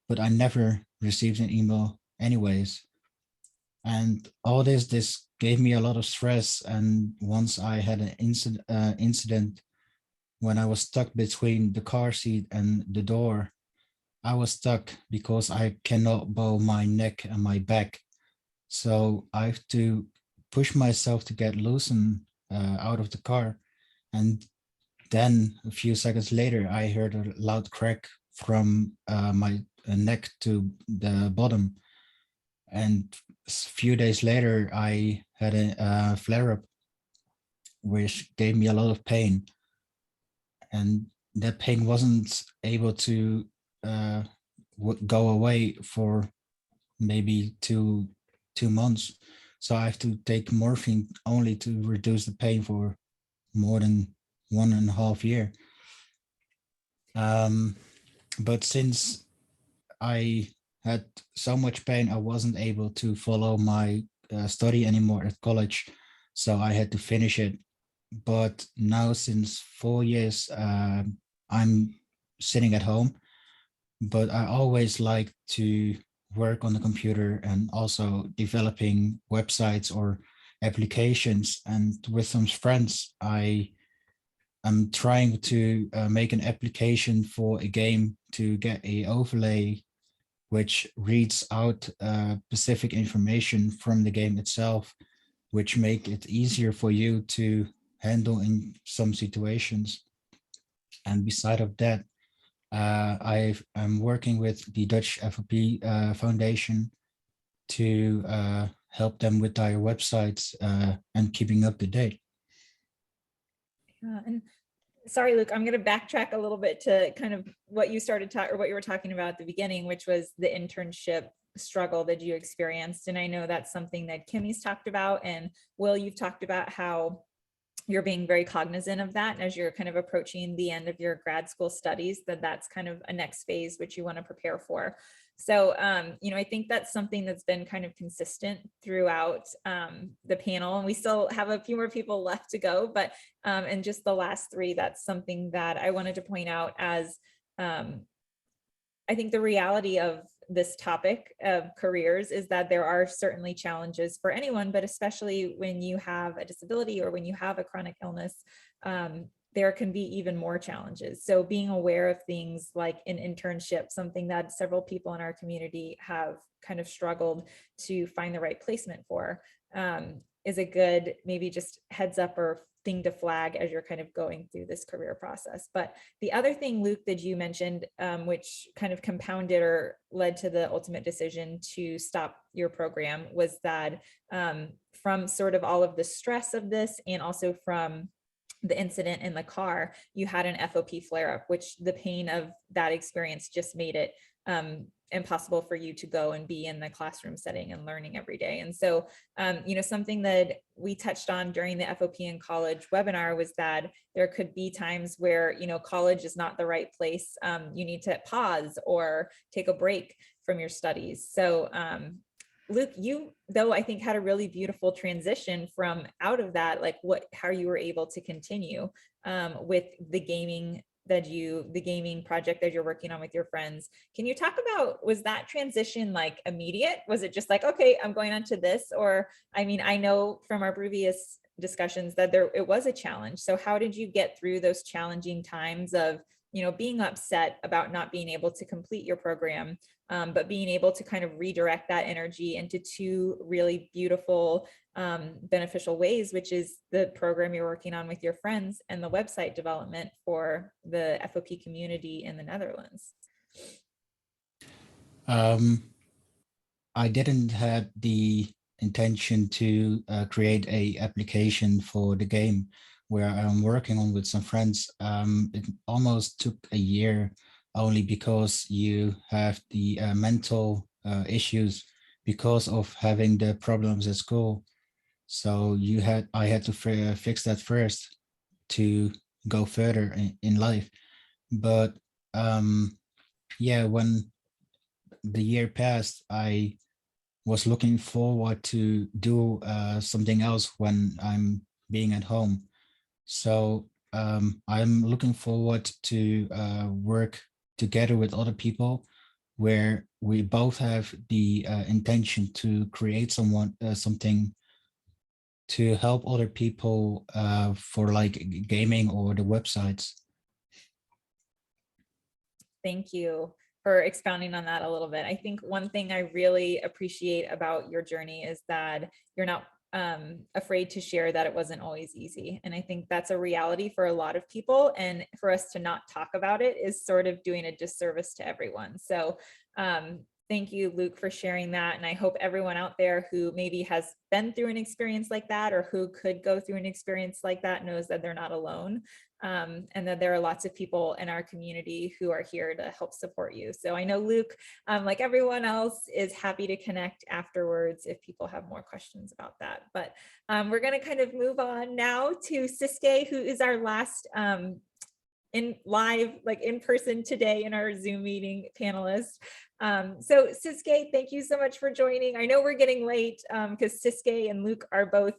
but I never received an email anyways. And all this gave me a lot of stress. And once I had an incident when I was stuck between the car seat and the door. I was stuck because I cannot bow my neck and my back. So I have to push myself to get loosened out of the car. And then a few seconds later, I heard a loud crack from my neck to the bottom. And a few days later, I had a flare-up, which gave me a lot of pain. And that pain wasn't able to go away for maybe two months. So I have to take morphine only to reduce the pain for more than 1.5 years. But since I had so much pain, I wasn't able to follow my study anymore at college. So I had to finish it. But now since 4 years, I'm sitting at home, but I always like to work on the computer and also developing websites or applications. And with some friends, I am trying to make an application for a game to get a overlay which reads out specific information from the game itself, which make it easier for you to handle in some situations. And beside of that, I'm working with the Dutch FOP Foundation to help them with their websites and keeping up to date. And sorry, Luke, I'm going to backtrack a little bit to kind of what you started or what you were talking about at the beginning, which was the internship struggle that you experienced. And I know that's something that Kimmy's talked about, and Will, you've talked about how you're being very cognizant of that as you're kind of approaching the end of your grad school studies, that's kind of a next phase which you want to prepare for. So, I think that's something that's been kind of consistent throughout the panel, and we still have a few more people left to go, but in just the last three, that's something that I wanted to point out as I think the reality of this topic of careers is that there are certainly challenges for anyone, but especially when you have a disability or when you have a chronic illness, there can be even more challenges. So being aware of things like an internship, something that several people in our community have kind of struggled to find the right placement for, is a good maybe just heads up or thing to flag as you're kind of going through this career process. But the other thing, Luke, that you mentioned, which kind of compounded or led to the ultimate decision to stop your program, was that from sort of all of the stress of this and also from the incident in the car, you had an FOP flare-up, which the pain of that experience just made it impossible for you to go and be in the classroom setting and learning every day. And so, something that we touched on during the FOP in college webinar was that there could be times where, college is not the right place. You need to pause or take a break from your studies. So, Luke, you, though, I think had a really beautiful transition from out of that, like how you were able to continue with the gaming project that you're working on with your friends. Can you talk about, was that transition like immediate? Was it just like, okay, I'm going on to this? Or, I know from our previous discussions that it was a challenge. So how did you get through those challenging times of, being upset about not being able to complete your program, but being able to kind of redirect that energy into two really beautiful, beneficial ways, which is the program you're working on with your friends and the website development for the FOP community in the Netherlands? I didn't have the intention to create a application for the game where I'm working on with some friends. It almost took a year only because you have the mental issues because of having the problems at school. So I had to fix that first to go further in life. But when the year passed, I was looking forward to do something else when I'm being at home. So I'm looking forward to work together with other people where we both have the intention to create something to help other people for like gaming or the websites. Thank you for expounding on that a little bit. I think one thing I really appreciate about your journey is that you're not afraid to share that it wasn't always easy. And I think that's a reality for a lot of people. And for us to not talk about it is sort of doing a disservice to everyone. So thank you, Luke, for sharing that. And I hope everyone out there who maybe has been through an experience like that or who could go through an experience like that knows that they're not alone. And that there are lots of people in our community who are here to help support you. So I know Luke, like everyone else, is happy to connect afterwards if people have more questions about that. But we're going to kind of move on now to Ciske, who is our last in live, like in person today in our Zoom meeting panelist. So Ciske, thank you so much for joining. I know we're getting late because Ciske and Luke are both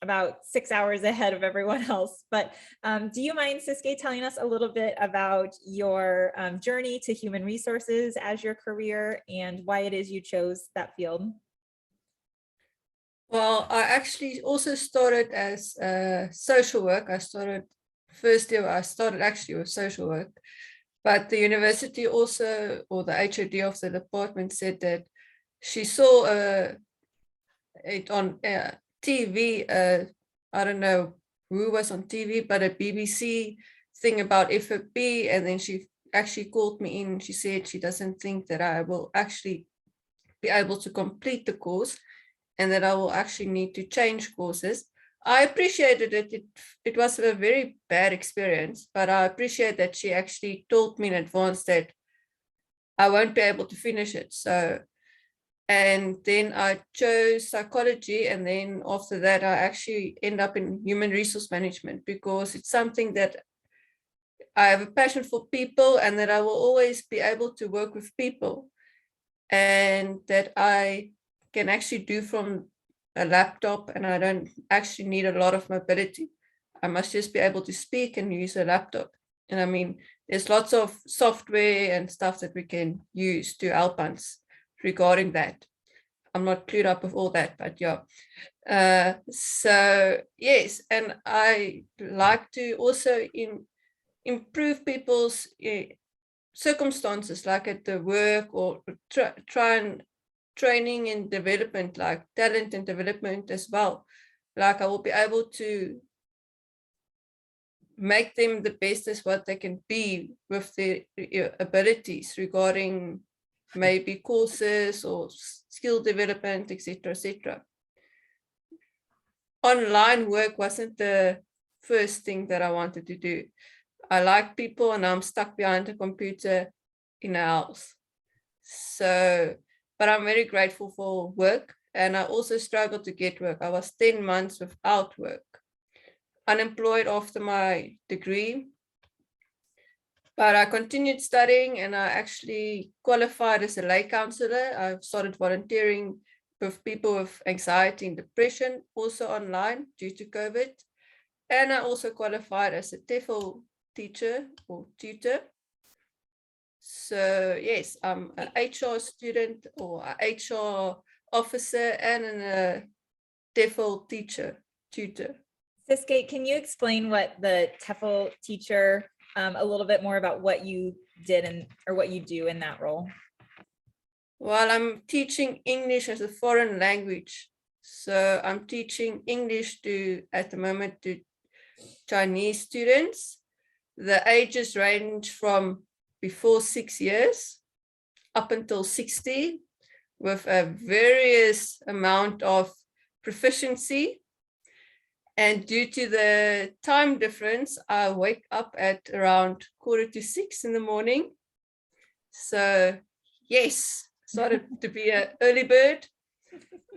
about 6 hours ahead of everyone else. But do you mind, Ciske, telling us a little bit about your journey to human resources as your career and why it is you chose that field? Well, I actually also started as social work. First year, I started actually with social work, but the university also, or the HOD of the department, said that she saw it on TV. I don't know who was on TV, but a BBC thing about FOP, and then she actually called me in. She said she doesn't think that I will actually be able to complete the course and that I will actually need to change courses. I appreciated it. It was a very bad experience, but I appreciate that she actually told me in advance that I won't be able to finish it. So, and then I chose psychology. And then after that, I actually end up in human resource management because it's something that I have a passion for people and that I will always be able to work with people and that I can actually do from a laptop, and I don't actually need a lot of mobility. I must just be able to speak and use a laptop. And I mean, there's lots of software and stuff that we can use to help us regarding that. I'm not clued up with all that, but yeah. So yes, and I like to also improve people's circumstances, like at the work, or try and training and development, like talent and development as well. Like I will be able to make them the best as what they can be with their abilities regarding maybe courses or skill development, etc., etc. Online work wasn't the first thing that I wanted to do. I like people and I'm stuck behind a computer in a house. So, but I'm very grateful for work, and I also struggled to get work. I was 10 months without work, unemployed after my degree, but I continued studying and I actually qualified as a lay counselor. I've started volunteering with people with anxiety and depression, also online due to COVID. And I also qualified as a TEFL teacher or tutor. So yes, I'm an HR student or an HR officer and a TEFL teacher, tutor. Ciske, can you explain what the TEFL teacher, a little bit more about what you did or what you do in that role? Well, I'm teaching English as a foreign language. So I'm teaching English at the moment, to Chinese students. The ages range from before 6 years up until 60, with a various amount of proficiency. And due to the time difference, I wake up at around 5:45 in the morning. So yes, started to be an early bird.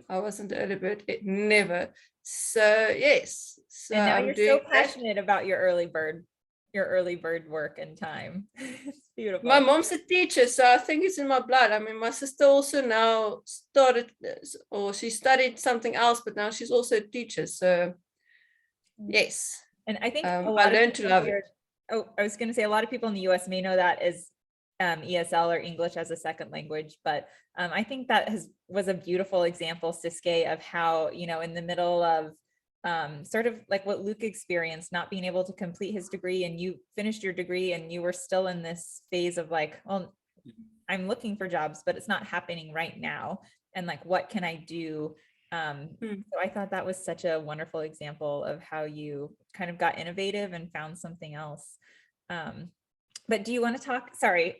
I wasn't an early bird, never. So yes. So and now I'm you're doing so passionate about your early bird work and time. It's beautiful. My mom's a teacher, so I think it's in my blood. I mean, my sister also now started, or she studied something else, but now she's also a teacher. So yes. And I think a I lot of learned to people love here- it. Oh, I was going to say a lot of people in the US may know that as ESL or English as a second language, but I think that was a beautiful example, Ciske, of how, you know, in the middle of sort of like what Luke experienced, not being able to complete his degree, and you finished your degree and you were still in this phase of like, well, I'm looking for jobs, but it's not happening right now. And like, what can I do? So I thought that was such a wonderful example of how you kind of got innovative and found something else. But do you want to talk? Sorry,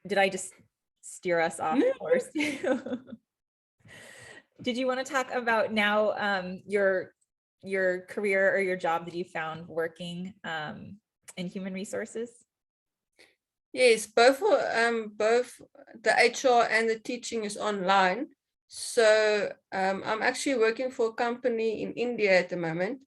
did I just steer us off course? Did you want to talk about now your career or your job that you found working in human resources? Yes, both the HR and the teaching is online. So I'm actually working for a company in India at the moment,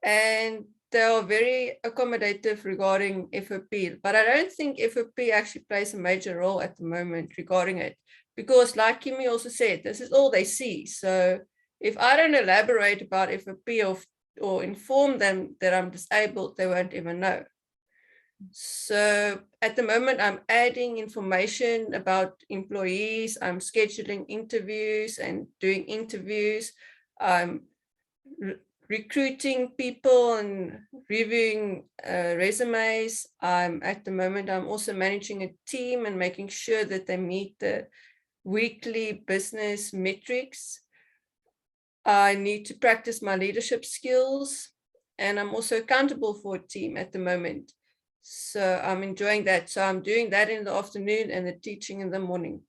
and they are very accommodative regarding FOP, but I don't think FOP actually plays a major role at the moment regarding it, because like Kimi also said, this is all they see. So if I don't elaborate about FOP or inform them that I'm disabled, they won't even know. So at the moment, I'm adding information about employees. I'm scheduling interviews and doing interviews. I'm recruiting people and reviewing resumes. At the moment, I'm also managing a team and making sure that they meet the weekly business metrics. I need to practice my leadership skills, and I'm also accountable for a team at the moment. So I'm enjoying that. So I'm doing that in the afternoon and the teaching in the morning.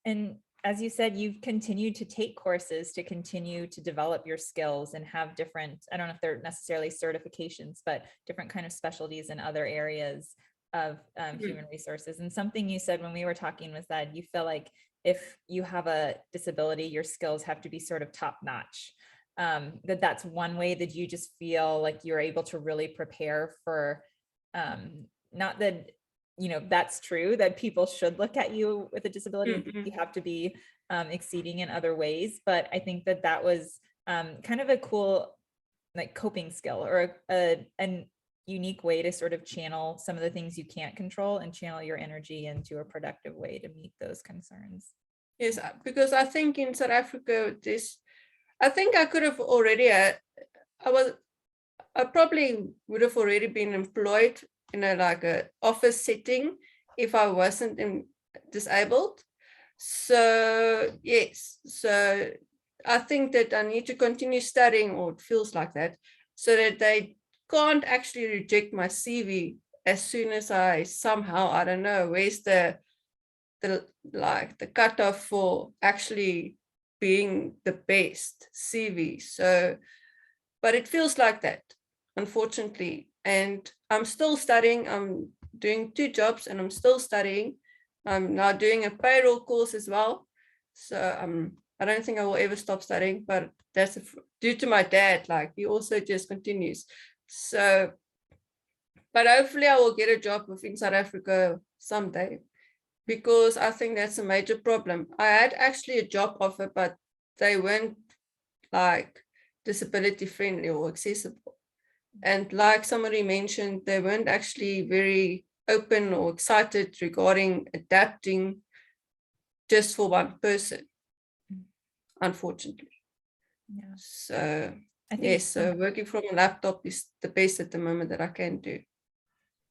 And as you said, you've continued to take courses to continue to develop your skills and have different, I don't know if they're necessarily certifications, but different kind of specialties in other areas of human resources. And something you said when we were talking was that you feel like if you have a disability, your skills have to be sort of top notch. That's one way that you just feel like you're able to really prepare for, not that, you know, that's true that people should look at you with a disability and you have to be exceeding in other ways. But I think that was kind of a cool like coping skill or a unique way to sort of channel some of the things you can't control and channel your energy into a productive way to meet those concerns. Yes, because I think in South Africa, I think I could have already, I probably would have already been employed in a office setting if I wasn't disabled. So yes, so I think that I need to continue studying, or it feels like that, so that they can't actually reject my CV as soon as I somehow, I don't know, where's the cutoff for actually being the best CV. So, but it feels like that, unfortunately. And I'm still studying. I'm doing 2 jobs and I'm still studying. I'm now doing a payroll course as well. So I don't think I will ever stop studying, but that's due to my dad, like he also just continues. So, but hopefully I will get a job within South Africa someday, because I think that's a major problem. I had actually a job offer, but they weren't like disability friendly or accessible. And like somebody mentioned, they weren't actually very open or excited regarding adapting just for one person, unfortunately. Yeah. So I think yes, so working from a laptop is the best at the moment that I can do.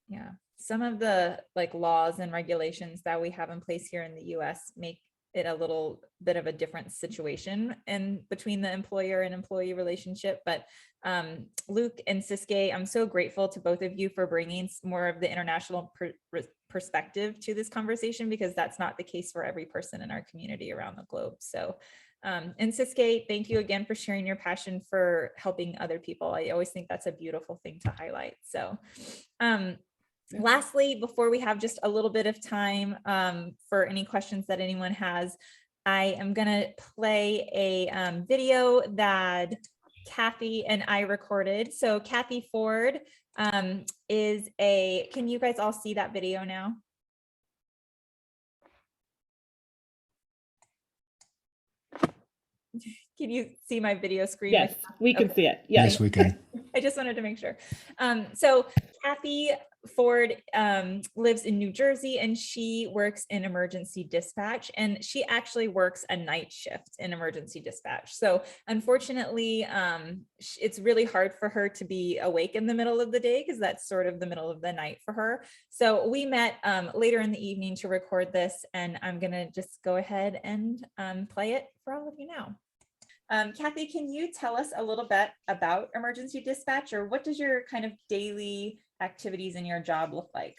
Yeah, some of the like laws and regulations that we have in place here in the US make it a little bit of a different situation in between the employer and employee relationship. But Luke and Ciske, I'm so grateful to both of you for bringing more of the international perspective to this conversation, because that's not the case for every person in our community around the globe. So, and Ciske, thank you again for sharing your passion for helping other people. I always think that's a beautiful thing to highlight. So, lastly, before we have just a little bit of time for any questions that anyone has, I am going to play a video that Kathy and I recorded. So Kathy Ford is can you guys all see that video now? Can you see my video screen? Yes, we can Okay. see it. Yes, Yes. we can. I just wanted to make sure. So Kathy Ford lives in New Jersey, and she works in emergency dispatch, and she actually works a night shift in emergency dispatch. So unfortunately, it's really hard for her to be awake in the middle of the day, because that's sort of the middle of the night for her. So we met later in the evening to record this, and I'm gonna just go ahead and play it for all of you now. Kathy, can you tell us a little bit about emergency dispatch, or what does your kind of daily activities in your job look like?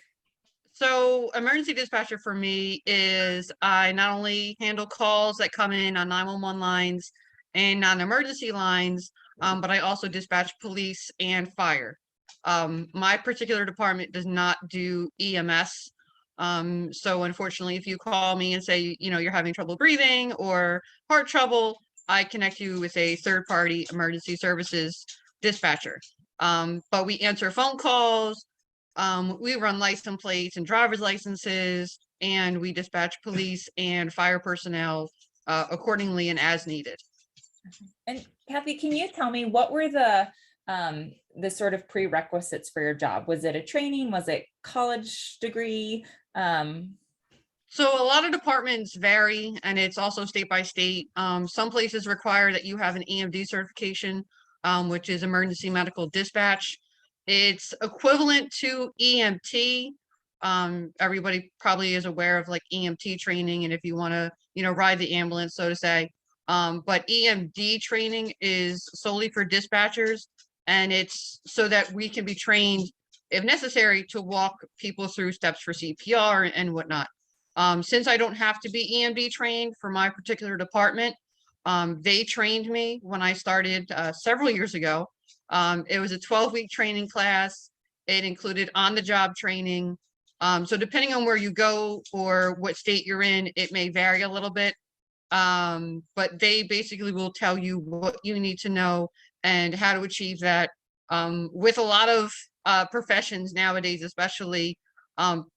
So emergency dispatcher for me is I not only handle calls that come in on 911 lines and non-emergency lines, but I also dispatch police and fire. My particular department does not do EMS. So unfortunately, if you call me and say, you know, you're having trouble breathing or heart trouble, I connect you with a third-party emergency services dispatcher. But we answer phone calls, we run license plates and driver's licenses, and we dispatch police and fire personnel accordingly and as needed. And Kathy, can you tell me, what were the sort of prerequisites for your job? Was it a training? Was it college degree? So a lot of departments vary, and it's also state by state. Some places require that you have an EMD certification, which is emergency medical dispatch. It's equivalent to EMT. Everybody probably is aware of like EMT training, and if you want to, you know, ride the ambulance, so to say. But EMD training is solely for dispatchers, and it's so that we can be trained, if necessary, to walk people through steps for CPR and whatnot. Since I don't have to be EMD trained for my particular department, they trained me when I started several years ago. It was a 12-week training class. It included on-the-job training. So depending on where you go or what state you're in, it may vary a little bit. But they basically will tell you what you need to know and how to achieve that. With a lot of professions nowadays, especially,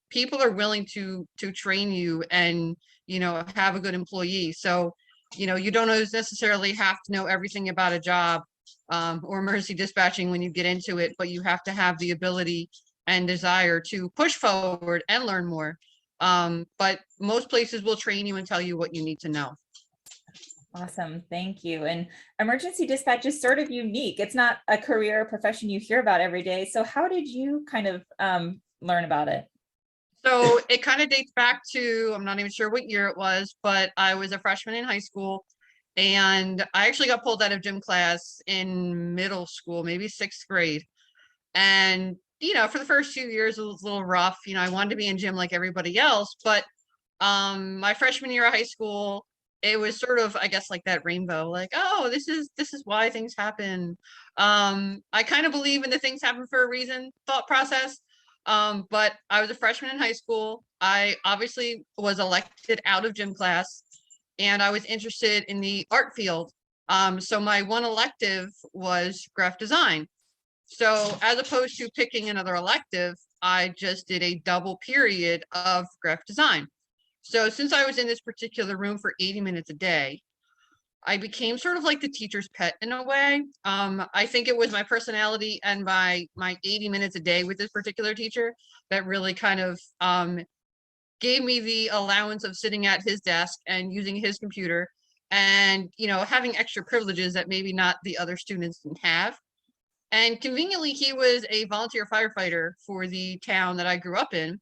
people are willing to train you and, you know, have a good employee. So, you know, you don't necessarily have to know everything about a job or emergency dispatching when you get into it, but you have to have the ability and desire to push forward and learn more. But most places will train you and tell you what you need to know. Awesome, thank you. And emergency dispatch is sort of unique. It's not a career or profession you hear about every day. So how did you kind of learn about it? So it kind of dates back to, I'm not even sure what year it was, but I was a freshman in high school, and I actually got pulled out of gym class in middle school, maybe 6th grade. And, you know, for the first few years, it was a little rough. You know, I wanted to be in gym like everybody else, but my freshman year of high school, it was sort of, I guess, like that rainbow, like, oh, this is why things happen. I kind of believe in the things happen for a reason thought process. But I was a freshman in high school. I obviously was elected out of gym class, and I was interested in the art field. So my one elective was graphic design. So as opposed to picking another elective, I just did a double period of graphic design. So since I was in this particular room for 80 minutes a day, I became sort of like the teacher's pet in a way. I think it was my personality and my 80 minutes a day with this particular teacher that really kind of gave me the allowance of sitting at his desk and using his computer and, you know, having extra privileges that maybe not the other students didn't have. And conveniently, he was a volunteer firefighter for the town that I grew up in.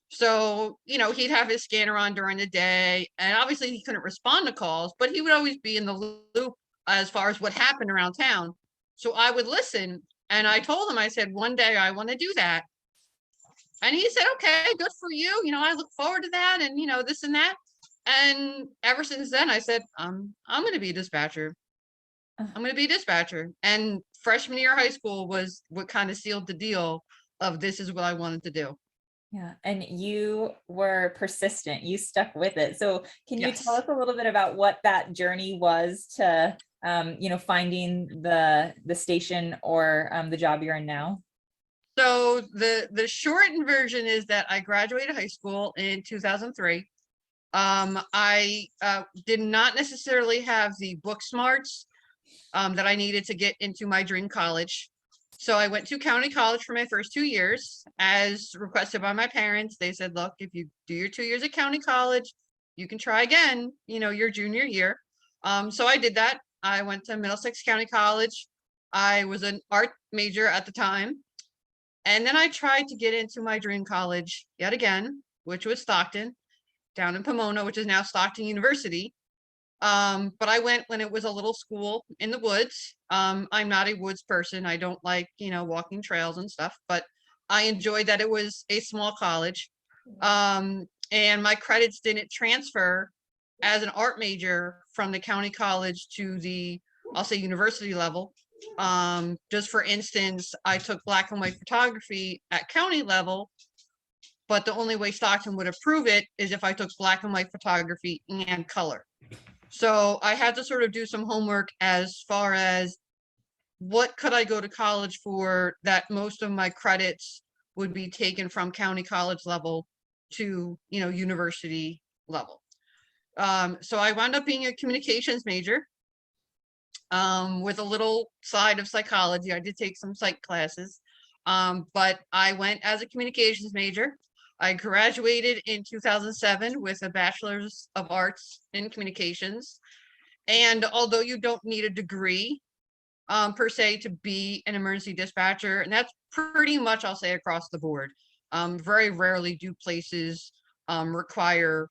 So, you know, he'd have his scanner on during the day, and obviously he couldn't respond to calls, but he would always be in the loop as far as what happened around town. So I would listen, and I told him, I said, one day I want to do that. And he said, okay, good for you. You know, I look forward to that, and, you know, this and that. And ever since then, I said, I'm going to be a dispatcher. I'm going to be a dispatcher. And freshman year of high school was what kind of sealed the deal of this is what I wanted to do. Yeah, and you were persistent. You stuck with it. So can you Yes. tell us a little bit about what that journey was to, you know, finding the station or the job you're in now? So the shortened version is that I graduated high school in 2003. I did not necessarily have the book smarts that I needed to get into my dream college. So I went to county college for my first 2 years as requested by my parents. They said, look, if you do your 2 years at county college, you can try again, your junior year. So I did that. I went to Middlesex County College. I was an art major at the time. And then I tried to get into my dream college yet again, which was Stockton, down in Pomona, which is now Stockton University. But I went when it was a little school in the woods. I'm not a woods person. I don't like, walking trails and stuff, but I enjoyed that it was a small college. And my credits didn't transfer as an art major from the county college to the, I'll say, university level. Just for instance, I took black and white photography at county level, but the only way Stockton would approve it is if I took black and white photography and color. So I had to sort of do some homework as far as what could I go to college for that most of my credits would be taken from county college level to, university level. So I wound up being a communications major with a little side of psychology. I did take some psych classes, but I went as a communications major. I graduated in 2007 with a bachelor's of arts in communications. And although you don't need a degree per se to be an emergency dispatcher, and that's pretty much, I'll say, across the board. Very rarely do places require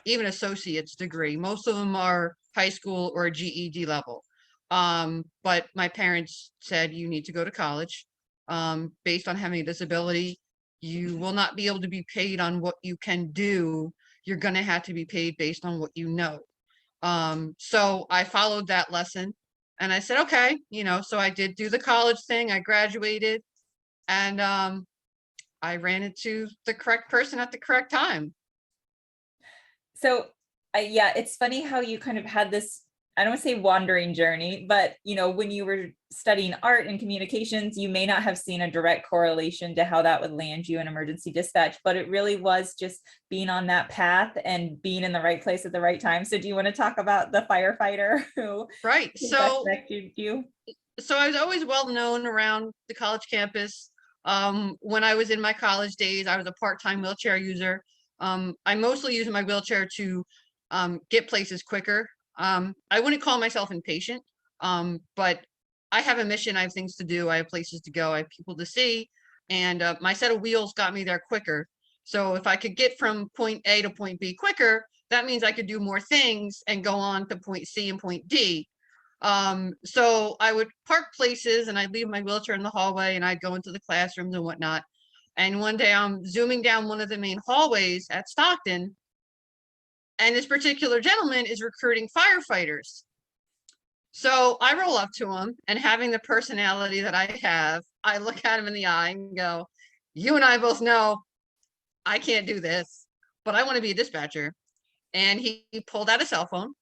even associate's degree. Most of them are high school or GED level. But my parents said you need to go to college based on having a disability. You will not be able to be paid on what you can do. You're going to have to be paid based on what you know. So I followed that lesson and I said, okay, so I did do the college thing. I graduated and I ran into the correct person at the correct time. So yeah, it's funny how you kind of had this, I don't want to say wandering journey, but when you were studying art and communications, you may not have seen a direct correlation to how that would land you in emergency dispatch, but it really was just being on that path and being in the right place at the right time. So do you want to talk about the firefighter who right? So affected you? So I was always well known around the college campus. When I was in my college days, I was a part-time wheelchair user. I mostly use my wheelchair to get places quicker. I wouldn't call myself impatient, but I have a mission. I have things to do. I have places to go. I have people to see. And my set of wheels got me there quicker. So if I could get from point A to point B quicker, that means I could do more things and go on to point C and point D. So I would park places and I'd leave my wheelchair in the hallway and I'd go into the classrooms and whatnot. And one day I'm zooming down one of the main hallways at Stockton, and this particular gentleman is recruiting firefighters. So I roll up to him, and having the personality that I have, I look at him in the eye and go, you and I both know I can't do this, but I want to be a dispatcher. And he pulled out a cell phone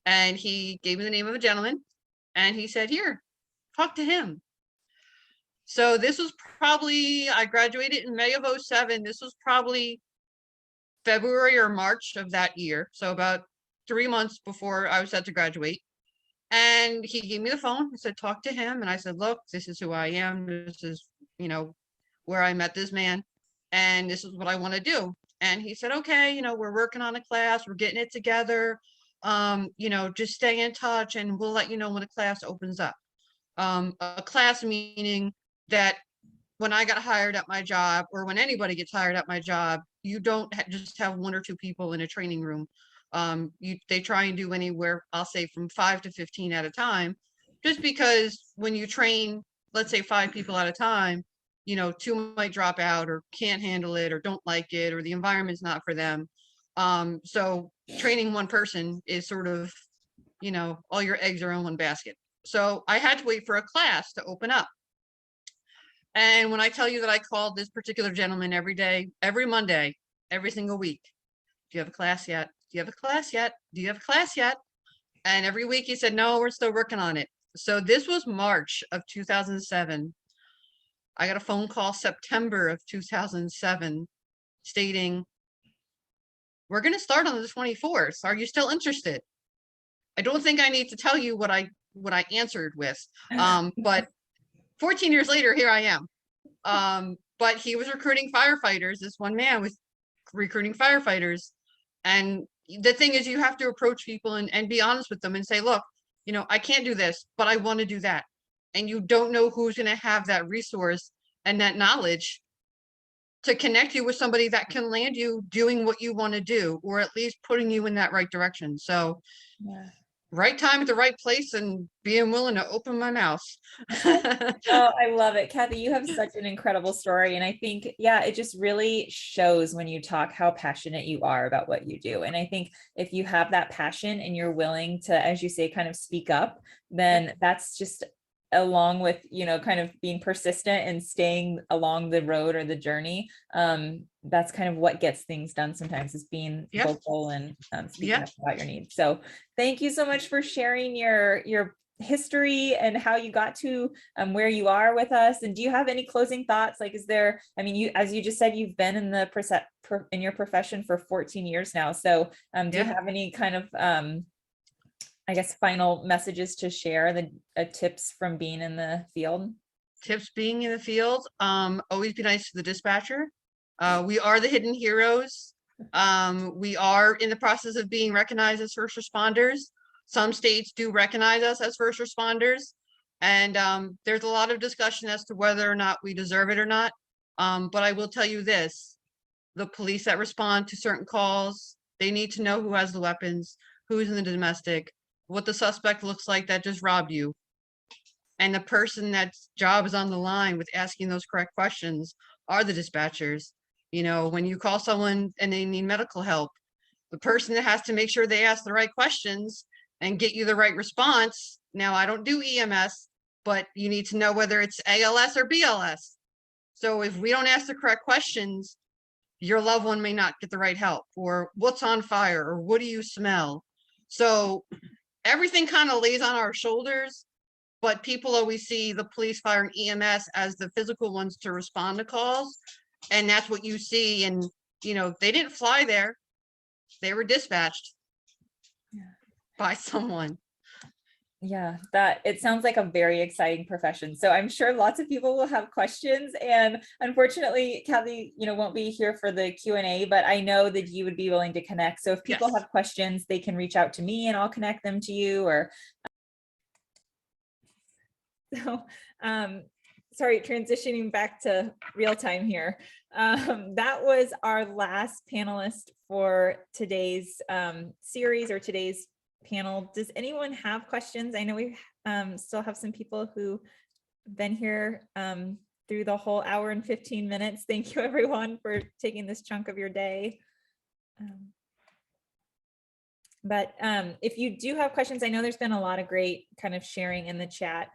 and he gave me the name of a gentleman and he said, here, talk to him. So this was probably, I graduated in May of 2007. This was probably February or March of that year. So about 3 months before I was set to graduate. And he gave me the phone. He said, talk to him. And I said, look, this is who I am. This is, where I met this man. And this is what I want to do. And he said, okay, we're working on a class. We're getting it together. Just stay in touch and we'll let you know when a class opens up. A class meaning that when I got hired at my job, or when anybody gets hired at my job, you don't just have 1 or 2 people in a training room. They try and do anywhere, I'll say from 5 to 15 at a time, just because when you train, let's say 5 people at a time, 2 might drop out or can't handle it or don't like it, or the environment's not for them. So training 1 person is sort of, all your eggs are in one basket. So I had to wait for a class to open up. And when I tell you that I called this particular gentleman every day, every Monday, every single week, do you have a class yet? Do you have a class yet? Do you have a class yet? And every week he said, no, we're still working on it. So this was March of 2007. I got a phone call September of 2007 stating, we're going to start on the 24th. Are you still interested? I don't think I need to tell you what I answered with. But 14 years later, here I am. But he was recruiting firefighters. This one man was recruiting firefighters. And the thing is, you have to approach people and be honest with them and say, look, I can't do this, but I want to do that. And you don't know who's going to have that resource and that knowledge to connect you with somebody that can land you doing what you want to do, or at least putting you in that right direction. So Yeah. right time at the right place and being willing to open my mouth. Oh, I love it. Kathy, you have such an incredible story. And I think, yeah, it just really shows when you talk how passionate you are about what you do. And I think if you have that passion and you're willing to, as you say, kind of speak up, then that's just along with, kind of being persistent and staying along the road or the journey. That's kind of what gets things done sometimes, is being vocal and speaking up about your needs. So thank you so much for sharing your history and how you got to where you are with us. And do you have any closing thoughts? Like, is there, as you just said, you've been in in your profession for 14 years now. So do you have any kind of, I guess, final messages to share, the tips from being in the field? Tips being in the field, always be nice to the dispatcher. We are the hidden heroes. We are in the process of being recognized as first responders. Some states do recognize us as first responders. And there's a lot of discussion as to whether or not we deserve it or not. But I will tell you this, the police that respond to certain calls, they need to know who has the weapons, who's in the domestic, what the suspect looks like that just robbed you. And the person that's job is on the line with asking those correct questions are the dispatchers. When you call someone and they need medical help, the person that has to make sure they ask the right questions and get you the right response. Now, I don't do EMS, but you need to know whether it's ALS or BLS. So if we don't ask the correct questions, your loved one may not get the right help, or what's on fire, or what do you smell? So everything kind of lays on our shoulders, but people always see the police, fire, and EMS as the physical ones to respond to calls. And that's what you see. And, they didn't fly there. They were dispatched by someone. Yeah, that it sounds like a very exciting profession. So I'm sure lots of people will have questions, and unfortunately, Kathy, won't be here for the Q&A, but I know that you would be willing to connect. So if people have questions, they can reach out to me and I'll connect them to you. Or so, sorry, transitioning back to real time here. That was our last panelist for today's series, or today's panel. Does anyone have questions? I know we still have some people who been here through the whole hour and 15 minutes. Thank you everyone for taking this chunk of your day. But if you do have questions, I know there's been a lot of great kind of sharing in the chat,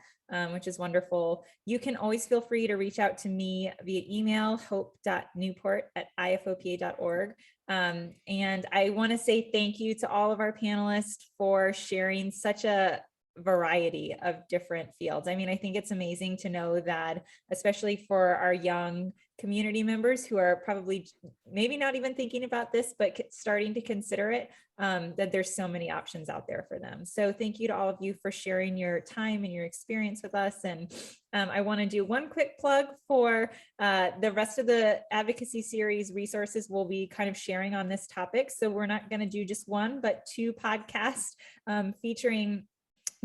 which is wonderful. You can always feel free to reach out to me via email, hope.newport@ifopa.org. And I want to say thank you to all of our panelists for sharing such a variety of different fields. I think it's amazing to know that, especially for our young community members who are probably maybe not even thinking about this, but starting to consider it, that there's so many options out there for them. So thank you to all of you for sharing your time and your experience with us. And I want to do one quick plug for the rest of the advocacy series resources we'll be kind of sharing on this topic. So we're not going to do just one, but 2 podcasts featuring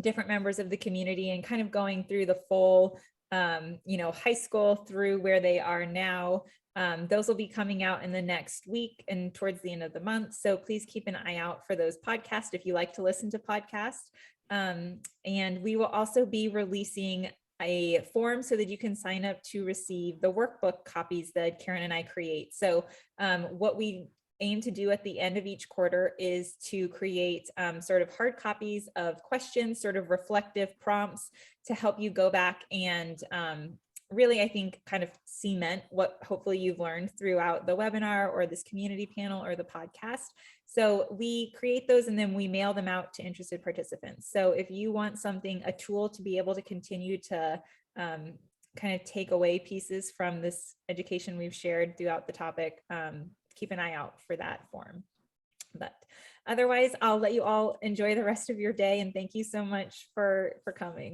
different members of the community and kind of going through the full high school through where they are now. Those will be coming out in the next week and towards the end of the month. So please keep an eye out for those podcasts if you like to listen to podcasts. And we will also be releasing a form so that you can sign up to receive the workbook copies that Karen and I create. So what we aim to do at the end of each quarter is to create sort of hard copies of questions, sort of reflective prompts to help you go back and really, I think, kind of cement what hopefully you've learned throughout the webinar or this community panel or the podcast. So we create those and then we mail them out to interested participants. So if you want something, a tool to be able to continue to kind of take away pieces from this education we've shared throughout the topic, keep an eye out for that form. But otherwise, I'll let you all enjoy the rest of your day, and thank you so much for coming.